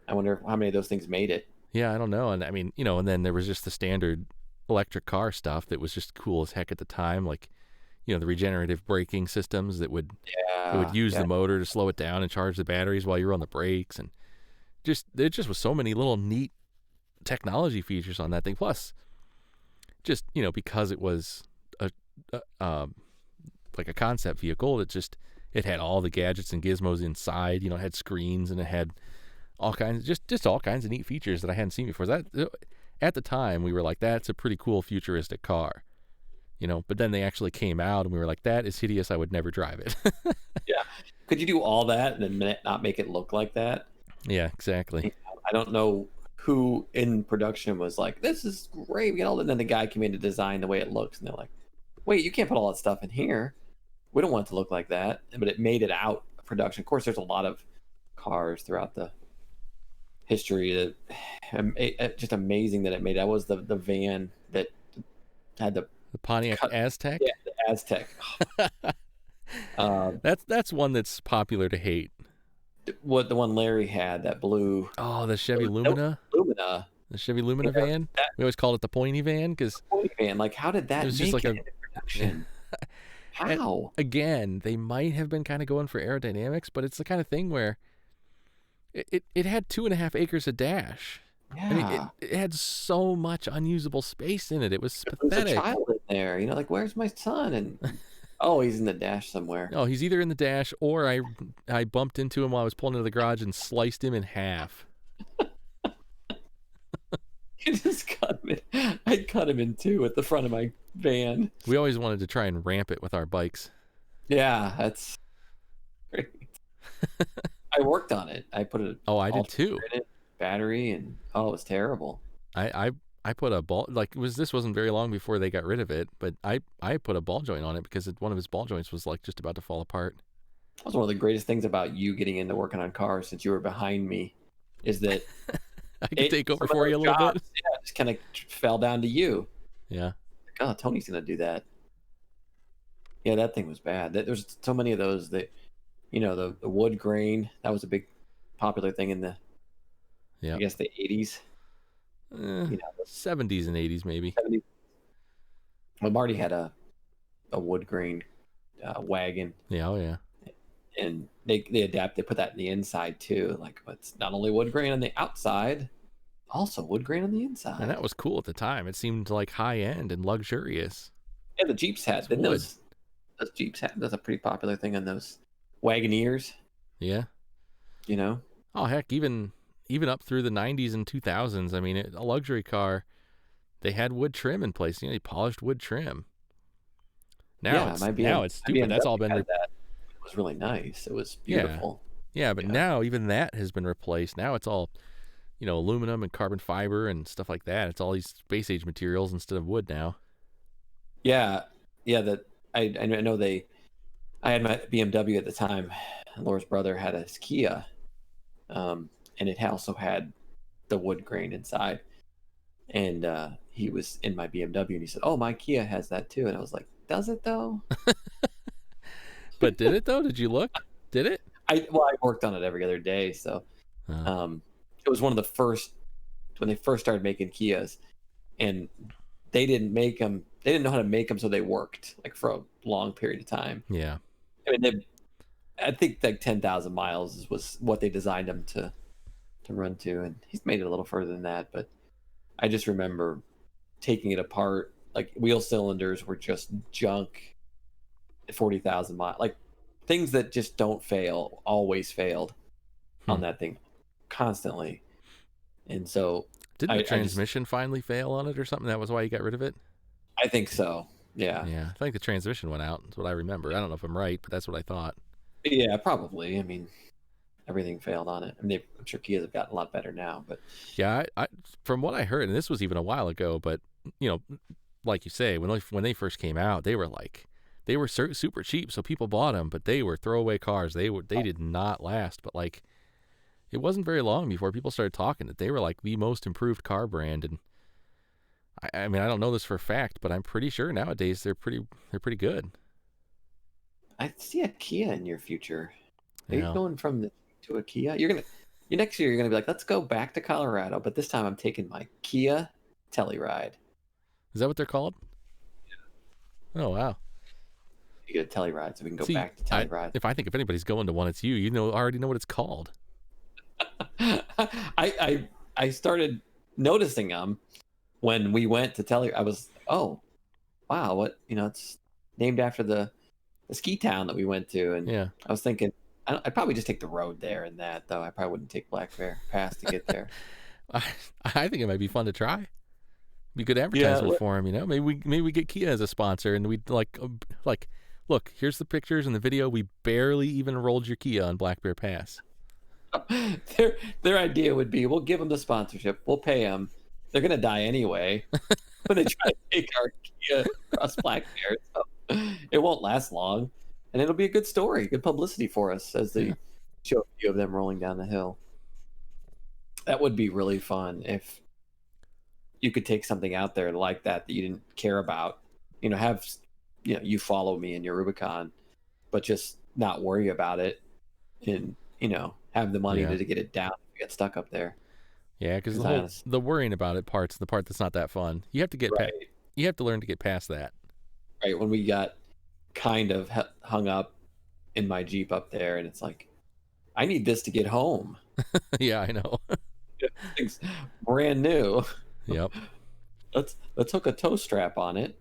I wonder how many of those things made it. Yeah, I don't know. And I mean, and then there was just the standard electric car stuff that was just cool as heck at the time, like, the regenerative braking systems that would use the motor to slow it down and charge the batteries while you were on the brakes, and there just was so many little neat technology features on that thing. Plus, just because it was like a concept vehicle, it had all the gadgets and gizmos inside. It had screens, and it had all kinds of neat features that I hadn't seen before. That at the time we were like, that's a pretty cool futuristic car, but then they actually came out and we were like, that is hideous. I would never drive it. Yeah. Could you do all that and then not make it look like that? Yeah, exactly. I don't know who in production was like, "This is great." We got all, and then the guy came in to design the way it looks, and they're like, "Wait, you can't put all that stuff in here. We don't want it to look like that." But it made it out of production. Of course, there's a lot of cars throughout the history that just amazing that it made. That was the van that had the Pontiac cut. Aztec. Yeah, the Aztec. That's one that's popular to hate. What the one Larry had, that blue. Oh, the Chevy Lumina. Lumina. The Chevy Lumina van. We always called it the pointy van because van. Like, how did that it was make just like it into production? How? Again, they might have been kind of going for aerodynamics, but it's the kind of thing where it had 2.5 acres of dash. Yeah. I mean, it had so much unusable space in it. It was pathetic. There was a child in there, like, where's my son? And oh, he's in the dash somewhere. No, he's either in the dash or I bumped into him while I was pulling into the garage and sliced him in half. You just cut him in. I cut him in two at the front of my van. We always wanted to try and ramp it with our bikes. Yeah, that's great. I worked on it. I put it. Oh, I did too. In it, battery, and it was terrible. I put a ball, like, this wasn't very long before they got rid of it, but I put a ball joint on it because one of his ball joints was like just about to fall apart. That was one of the greatest things about you getting into working on cars, since you were behind me, is that I could take over for you a little bit. Yeah, just kind of fell down to you. Yeah. Like, oh, Tony's gonna do that. Yeah, that thing was bad. There's so many of those that, the wood grain, that was a big popular thing in the, I guess, the 80s. 70s and 80s maybe. 70s. Well, Marty had a wood grain wagon. Yeah, oh yeah. And they put that in the inside too. Like, it's not only wood grain on the outside, also wood grain on the inside. And that was cool at the time. It seemed like high end and luxurious. Yeah, the Jeeps had those Jeeps had. That's a pretty popular thing on those Wagoneers. Yeah. Oh heck, even up through the 90s and 2000s. I mean, a luxury car, they had wood trim in place. They polished wood trim. Now it's stupid. That's all been. That. It was really nice. It was beautiful. Yeah, but now even that has been replaced. Now it's all, aluminum and carbon fiber and stuff like that. It's all these space age materials instead of wood now. Yeah. That I know I had my BMW at the time. Laura's brother had a Kia, and it also had the wood grain inside. And he was in my BMW, and he said, "Oh, my Kia has that too." And I was like, "Does it though?" But did it though? Did you look? Did it? I worked on it every other day, so it was one of the first when they first started making Kias, and they didn't make them. They didn't know how to make them, so they worked like for a long period of time. Yeah, I mean, I think like 10,000 miles was what they designed them to run to, and he's made it a little further than that. But I just remember taking it apart. Like, wheel cylinders were just junk. 40,000 miles, like things that just don't fail, always failed on that thing constantly. And so didn't the transmission finally fail on it or something? That was why you got rid of it? I think so. Yeah. I think the transmission went out. That's what I remember. I don't know if I'm right, but that's what I thought. Yeah, probably. I mean, everything failed on it. I mean, I'm sure Kias have gotten a lot better now, but yeah, I from what I heard, and this was even a while ago, but like you say, when they first came out, they were super cheap, so people bought them, but they were throwaway cars. They did not last. But like, it wasn't very long before people started talking that they were like the most improved car brand. And I mean, I don't know this for a fact, but I'm pretty sure nowadays they're pretty good. I see a Kia in your future. Are you going to a Kia? Next year you're gonna be like, let's go back to Colorado, but this time I'm taking my Kia Telluride. Is that what they're called? Yeah. Oh wow. You get a Telluride, so we can go back to Telluride. If anybody's going to one, it's you. Already know what it's called. I started noticing them when we went to Telluride. I was, oh, wow, what, it's named after the ski town that we went to, and yeah, I was thinking I'd probably just take the road there and that, though. I probably wouldn't take Black Bear Pass to get there. I think it might be fun to try. Be good advertisement for him, Maybe we get Kia as a sponsor, and we'd like, look, here's the pictures and the video. We barely even rolled your Kia on Black Bear Pass. Their idea would be, we'll give them the sponsorship, we'll pay them. They're gonna die anyway when they try to take our Kia across Black Bear. So it won't last long, and it'll be a good story, good publicity for us as Yeah. they show a few of them rolling down the hill. That would be really fun if you could take something out there like that that you didn't care about. Have you follow me in your Rubicon, but just not worry about it, and have the money Yeah. to get it down if you get stuck up there. Yeah, because Because I the worrying about it part's the part that's not that fun. You have to right, you have to learn to get past that. right when we got kind of hung up in my Jeep up there, and it's like, I need this to get home. Yeah, I know. Things brand new. Yep. Let's hook a tow strap on it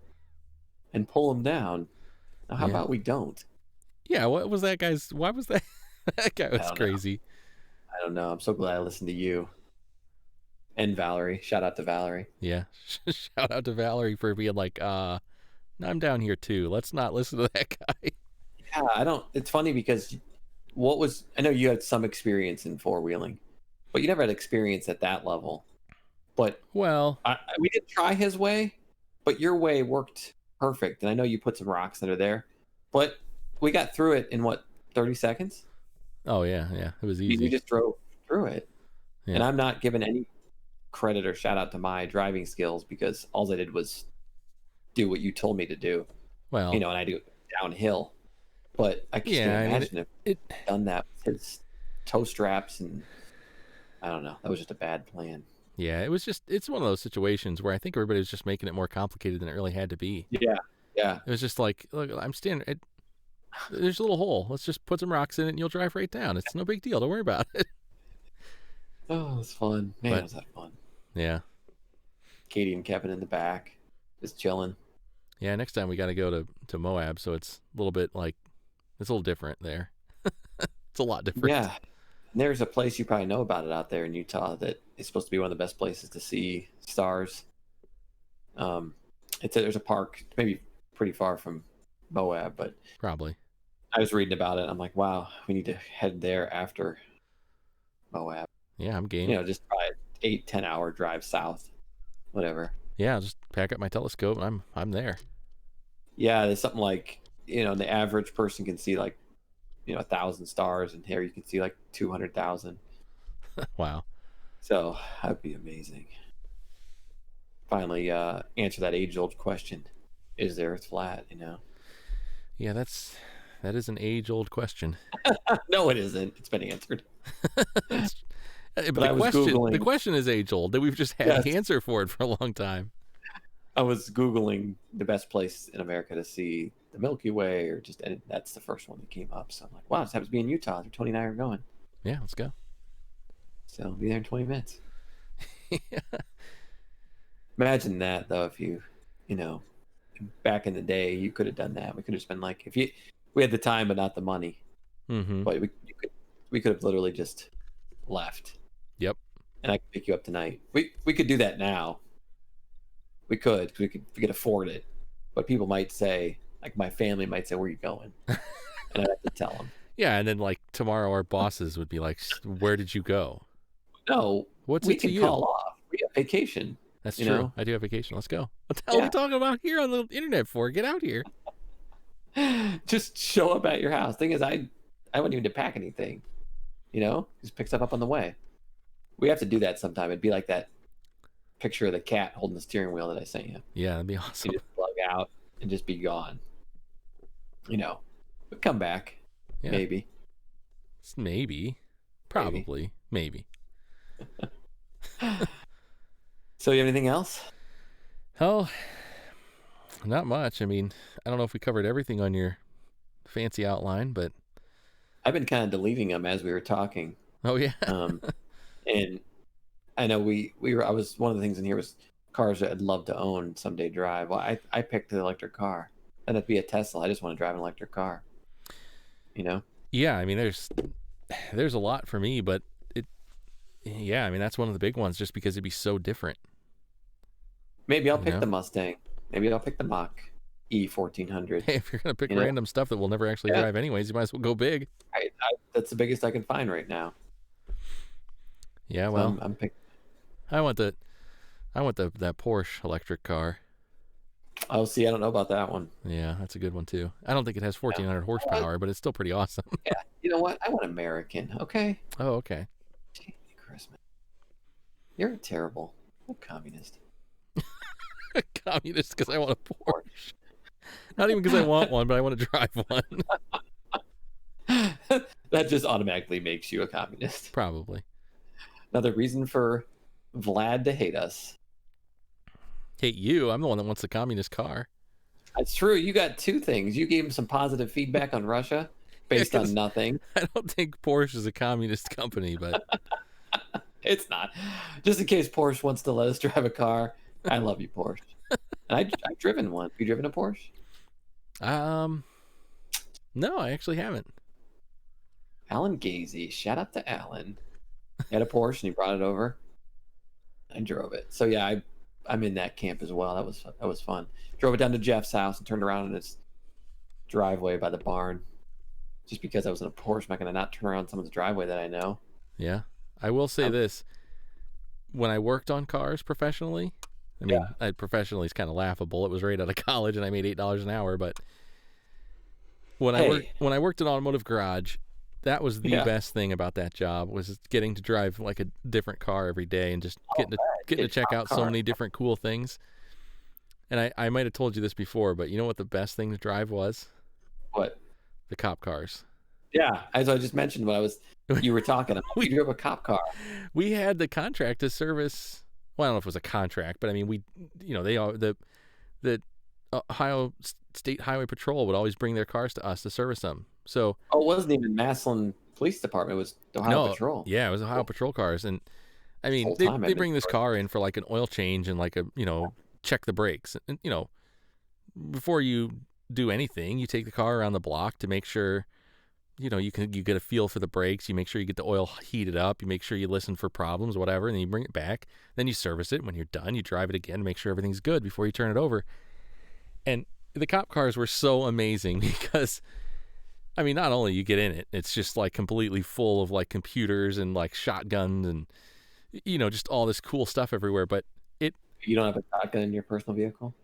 and pull them down. Now, how Yeah. about we don't? Yeah, what was that guy's? Why was that? That guy I was don't know. came I don't know. I'm so glad I listened to you and Valerie. Shout out to Valerie. Yeah. Shout out to Valerie for being like, I'm down here too. Let's not listen to that guy. Yeah, I don't. It's funny because I know you had some experience in four wheeling, but you never had experience at that level. But Well, we didn't try his way, but your way worked perfect. And I know you put some rocks that are there, but we got through it in what, 30 seconds? oh yeah, it was You easy. just drove through it. Yeah. And I'm not giving any credit or shout out to my driving skills, because all I did was do what you told me to do, Well, and I do it downhill. But I just yeah, can't I mean, imagine if it he'd done that with his toe straps, and I don't know. That was just a bad plan. yeah, it's one of those situations where I think everybody was just making it more complicated than it really had to be. Yeah. Yeah. It was just like, look, I'm standing. There's a little hole. Let's just put some rocks in it, and you'll drive right down. It's no big deal. Don't worry about it. Oh, it was fun. Man, But was that fun. yeah, Katie and Kevin in the back, just chilling. yeah. Next time we got to go to Moab, so it's a little bit like it's a little different there. It's a lot different. Yeah. And there's a place you probably know about it out there in Utah that is supposed to be one of the best places to see stars. There's a park, maybe pretty far from Moab, but Probably. I was reading about it. I'm like, wow, we need to head there after Moab. Yeah, I'm game. Just probably 8-10 hour drive south, whatever. Yeah, I'll just pack up my telescope and I'm there. Yeah, there's something like, the average person can see like 1,000 stars, and here you can see like 200,000. Wow. So that'd be amazing. Finally, answer that age-old question: is the Earth flat? Yeah, that is an age-old question. No, it isn't. It's been answered. But I was Googling. the question is age-old. That we've just had Yes. the answer for it for a long time. I was Googling the best place in America to see the Milky Way, and that's the first one that came up. So I'm like, wow, this happens to be in Utah. 29 are going. Yeah, let's go. So I'll be there in 20 minutes. Yeah. Imagine that, though, if back in the day, you could have done that. We could have spent we had the time but not the money. Mm-hmm. But we could have literally just left. Yep. And I could pick you up tonight. We could do that now. We could afford it. But people might say, like my family might say, where are you going? And I'd have to tell them. Yeah, and then like tomorrow our bosses would be like, where did you go? No, What's we it to can you? call off. We have vacation. That's you true. know? I do have vacation. Let's go. What the hell are we talking about here on the internet for? Get out here. Just show up at your house. Thing is, I wouldn't even have to pack anything. Just pick stuff up on the way. We have to do that sometime. It'd be like that picture of the cat holding the steering wheel that I sent you. Yeah, that'd be awesome. You just plug out and just be gone. But come back. Yeah. Maybe. Maybe. Probably. Maybe. So you have anything else? Oh, not much. I mean, I don't know if we covered everything on your fancy outline, but I've been kind of deleting them as we were talking. oh yeah. And I know I was, one of the things in here was cars that I'd love to own someday drive. Well, I picked the electric car. And it'd be a Tesla. I just want to drive an electric car. Yeah, I mean, there's a lot for me, but I mean, that's one of the big ones just because it'd be so different. Maybe I'll pick the Mustang. Maybe I'll pick the Mach E1400. Hey, if you're going to pick random stuff that we'll never actually drive anyways, you might as well go big. That's the biggest I can find right now. Yeah, So well, I'm picking. I want the that Porsche electric car. Oh, see, I don't know about that one. Yeah, that's a good one too. I don't think it has Yeah. 1,400 horsepower, but it's still pretty awesome. Yeah. You know what? I want American. Okay. Oh, okay. Christmas. You're terrible. A communist. Communist because I want a Porsche. Not even because I want one, but I want to drive one. That just automatically makes you a communist. Probably. Another reason for Vlad to hate us. Hate you. I'm the one that wants the communist car. That's true. You got two things. You gave him some positive feedback on Russia based on nothing. I don't think Porsche is a communist company, but It's not. Just in case Porsche wants to let us drive a car. I love you, Porsche. And I've driven one. Have you driven a Porsche? No, I actually haven't. Alan Gazy. Shout out to Alan. He had a Porsche and he brought it over. I drove it. So yeah, I'm in that camp as well. That was fun. Drove it down to Jeff's house and turned around in his driveway by the barn. Just because I was in a Porsche, am I going to not turn around someone's driveway that I know? Yeah. I will say this. When I worked on cars professionally, I mean, professionally is kind of laughable. It was right out of college and I made $8 an hour, but when I worked in an automotive garage, that was the best thing about that job, was getting to drive like a different car every day and just getting to check out so many different cool things. And I might have told you this before, but you know what the best thing to drive was? What? The cop cars. Yeah, as I just mentioned when you were talking about, we drove a cop car. We had the contract to service. Well, I don't know if it was a contract, but I mean, they are the Ohio State Highway Patrol would always bring their cars to us to service them. So it wasn't even Massillon Police Department. It was Ohio Patrol. Yeah, it was Ohio Patrol cars, and I mean, they bring this car in for like an oil change and like check the brakes, and before you do anything, you take the car around the block to make sure you get a feel for the brakes. You make sure you get the oil heated up. You make sure you listen for problems, whatever, and then you bring it back. Then you service it. When you're done, you drive it again to make sure everything's good before you turn it over. And the cop cars were so amazing because, I mean, not only you get in it, it's just like completely full of like computers and like shotguns and, just all this cool stuff everywhere. But you don't have a shotgun in your personal vehicle?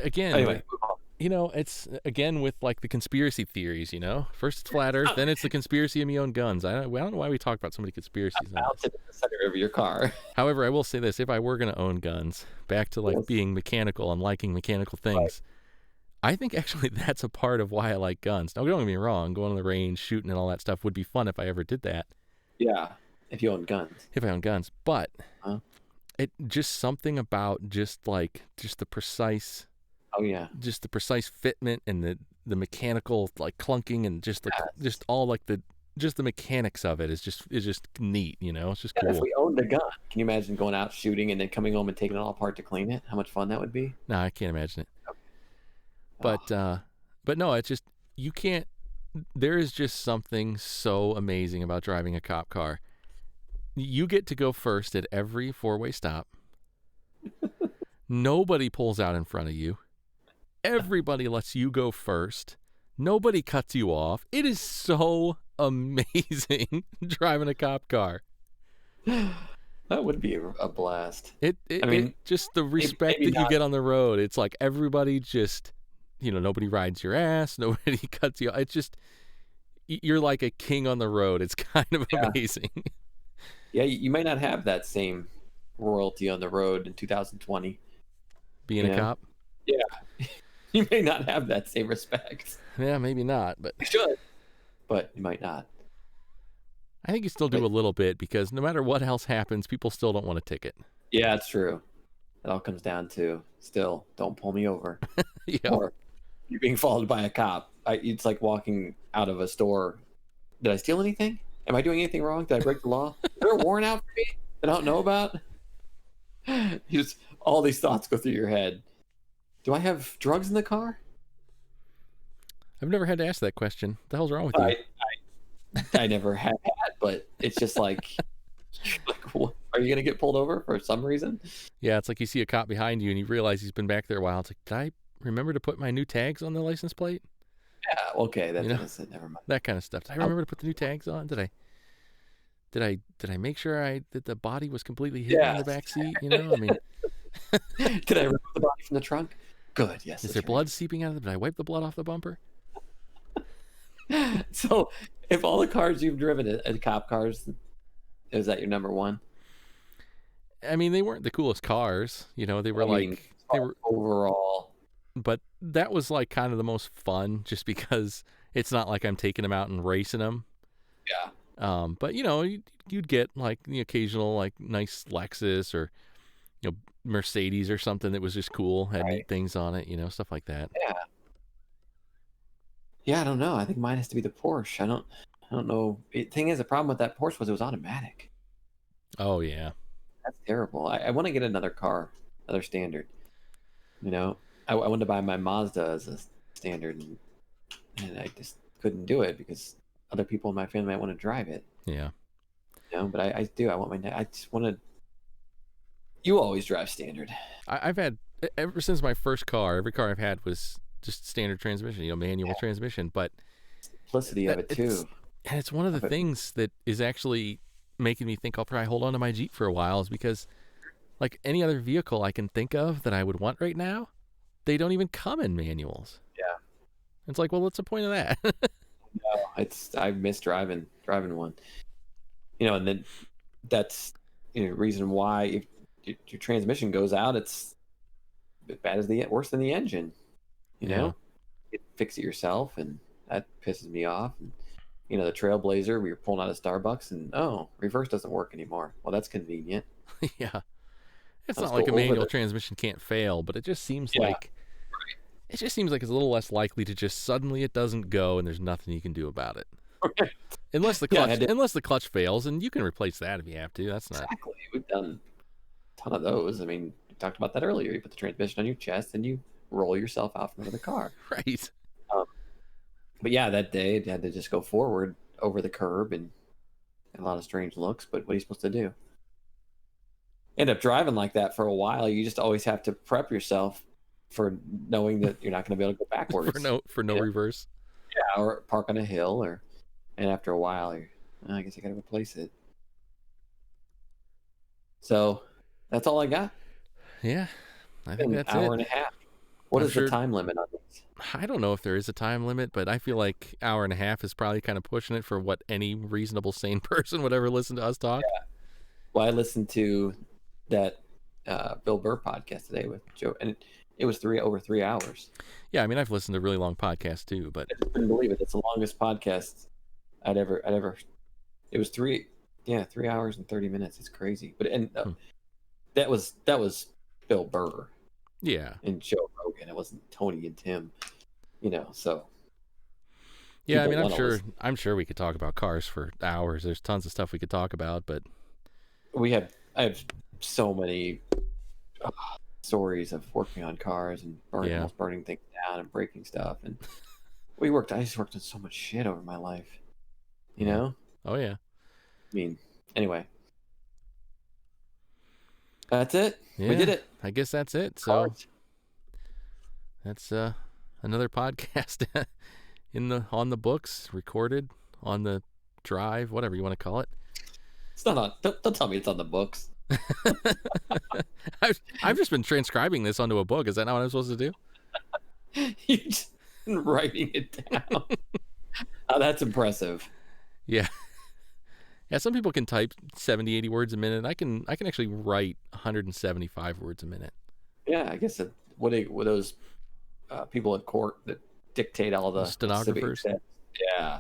Again, anyway, it's again with like the conspiracy theories, First it's flat Earth, then it's the conspiracy of me own guns. I don't know why we talk about so many conspiracies. Mounted in the center of your car. However, I will say this: if I were going to own guns, back to like being mechanical and liking mechanical things, I think actually that's a part of why I like guns. Now, don't get me wrong, going on the range, shooting, and all that stuff would be fun if I ever did that. Yeah, if you own guns. If I own guns, but it just something about just the precise. Oh yeah. Just the precise fitment and the mechanical like clunking and just all like the mechanics of it is just neat, It's just cool. If we owned a gun, can you imagine going out shooting and then coming home and taking it all apart to clean it? How much fun that would be? No, I can't imagine it. Okay. But no, it's just you can't. There is just something so amazing about driving a cop car. You get to go first at every four-way stop. Nobody pulls out in front of you. Everybody lets you go first. Nobody cuts you off. It is so amazing driving a cop car. That would be a blast. I mean, just the respect that you get on the road. It's like everybody just, nobody rides your ass. Nobody cuts you off. It's just, you're like a king on the road. It's kind of amazing. Yeah, you might not have that same royalty on the road in 2020. Being a cop? Yeah. You may not have that same respect. Yeah, maybe not, but you should. But you might not. I think you still do a little bit because no matter what else happens, people still don't want a ticket. Yeah, it's true. It all comes down to still don't pull me over. Yeah. Or you're being followed by a cop. It's like walking out of a store. Did I steal anything? Am I doing anything wrong? Did I break the law? Is there a warrant out for me that I don't know about? All these thoughts go through your head. Do I have drugs in the car? I've never had to ask that question. What the hell's wrong with you? I never have had, but it's just like what, are you going to get pulled over for some reason? Yeah, it's like you see a cop behind you and you realize he's been back there a while. It's like, did I remember to put my new tags on the license plate? Yeah, okay, that's innocent. Never mind. That kind of stuff. Did I remember to put the new tags on? Did I? did I make sure that the body was completely hidden in the back seat? I mean, did I remove the body from the trunk? Good. Yes. is there blood seeping out of it? Did I wipe the blood off the bumper? So, if all the cars you've driven are cop cars, is that your number one? I mean, they weren't the coolest cars. They were they were overall. But that was like kind of the most fun, just because it's not like I'm taking them out and racing them. Yeah. But you'd get like the occasional like nice Lexus or Mercedes or something that was just cool, had neat things on it, stuff like that. Yeah. Yeah, I don't know. I think mine has to be the Porsche. I don't know. Thing is, the problem with that Porsche was it was automatic. Oh yeah, that's terrible. I want to get another car, another standard. I wanted to buy my Mazda as a standard, and I just couldn't do it because other people in my family might want to drive it. Yeah. But I do. I want I just want to. You always drive standard. I've had ever since my first car. Every car I've had was just standard transmission, manual transmission. But simplicity of it too. And it's one of the things that is actually making me think I'll probably hold on to my Jeep for a while, is because like any other vehicle I can think of that I would want right now, they don't even come in manuals. Yeah. It's like, well, what's the point of that? No, I miss driving one. And then that's reason why if your transmission goes out, it's as bad as worse than the engine. You fix it yourself, and that pisses me off. And the Trailblazer, we were pulling out of Starbucks, and reverse doesn't work anymore. Well, that's convenient. Yeah, it's not like a manual transmission can't fail, but it just seems like it's a little less likely to just suddenly it doesn't go, and there's nothing you can do about it. Unless the clutch fails, and you can replace that if you have to. That's not exactly. We've done a ton of those. I mean, we talked about that earlier. You put the transmission on your chest, and you roll yourself out from under the car. Right. But yeah, that day it had to just go forward over the curb, and a lot of strange looks. But what are you supposed to do? End up driving like that for a while. You just always have to prep yourself for knowing that you're not going to be able to go backwards for no reverse. Yeah, or park on a hill, and after a while, I guess I got to replace it. So that's all I got. Yeah, I think that's an hour and a half. What is the time limit on this? I don't know if there is a time limit, but I feel like hour and a half is probably kind of pushing it for what any reasonable, sane person would ever listen to us talk. Yeah. Well, I listened to that Bill Burr podcast today with Joe, and it was over 3 hours. Yeah, I mean, I've listened to really long podcasts too, but I just couldn't believe it. It's the longest podcast I'd ever. It was 3 hours and 30 minutes. It's crazy, but that was Bill Burr. Yeah, and Joe Rogan. It wasn't Tony and Tim. So. Yeah, I mean, I'm sure we could talk about cars for hours. There's tons of stuff we could talk about, but I have so many stories of working on cars and almost burning things down and breaking stuff, and I just worked on so much shit over my life. Oh yeah. I mean, anyway. That's it. Yeah, we did it. I guess that's it. So that's another podcast on the books, recorded on the drive, whatever you want to call it. It's not on. Don't tell me it's on the books. I've just been transcribing this onto a book. Is that not what I'm supposed to do? You're just writing it down. Oh, that's impressive. Yeah. Yeah, some people can type 70, 80 words a minute. I can actually write 175 words a minute. Yeah, I guess what are those people at court that dictate all the stenographers? Yeah,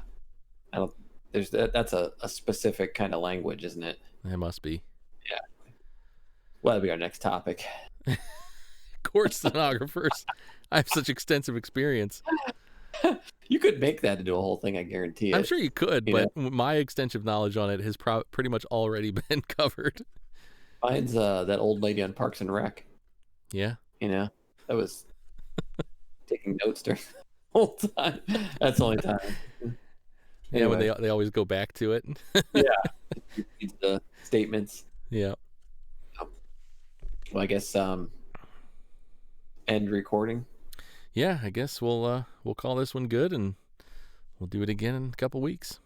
I don't. That's a specific kind of language, isn't it? It must be. Yeah. Well, that'll be our next topic. Court stenographers. I have such extensive experience. You could make that into a whole thing, I guarantee it. I'm sure you could, but my extensive knowledge on it has pretty much already been covered. Mine's that old lady on Parks and Rec. Yeah. That was taking notes during the whole time. That's the only time. Yeah, when they always go back to it. Yeah. The statements. Yeah. Well, I guess end recording. Yeah, I guess we'll call this one good, and we'll do it again in a couple weeks.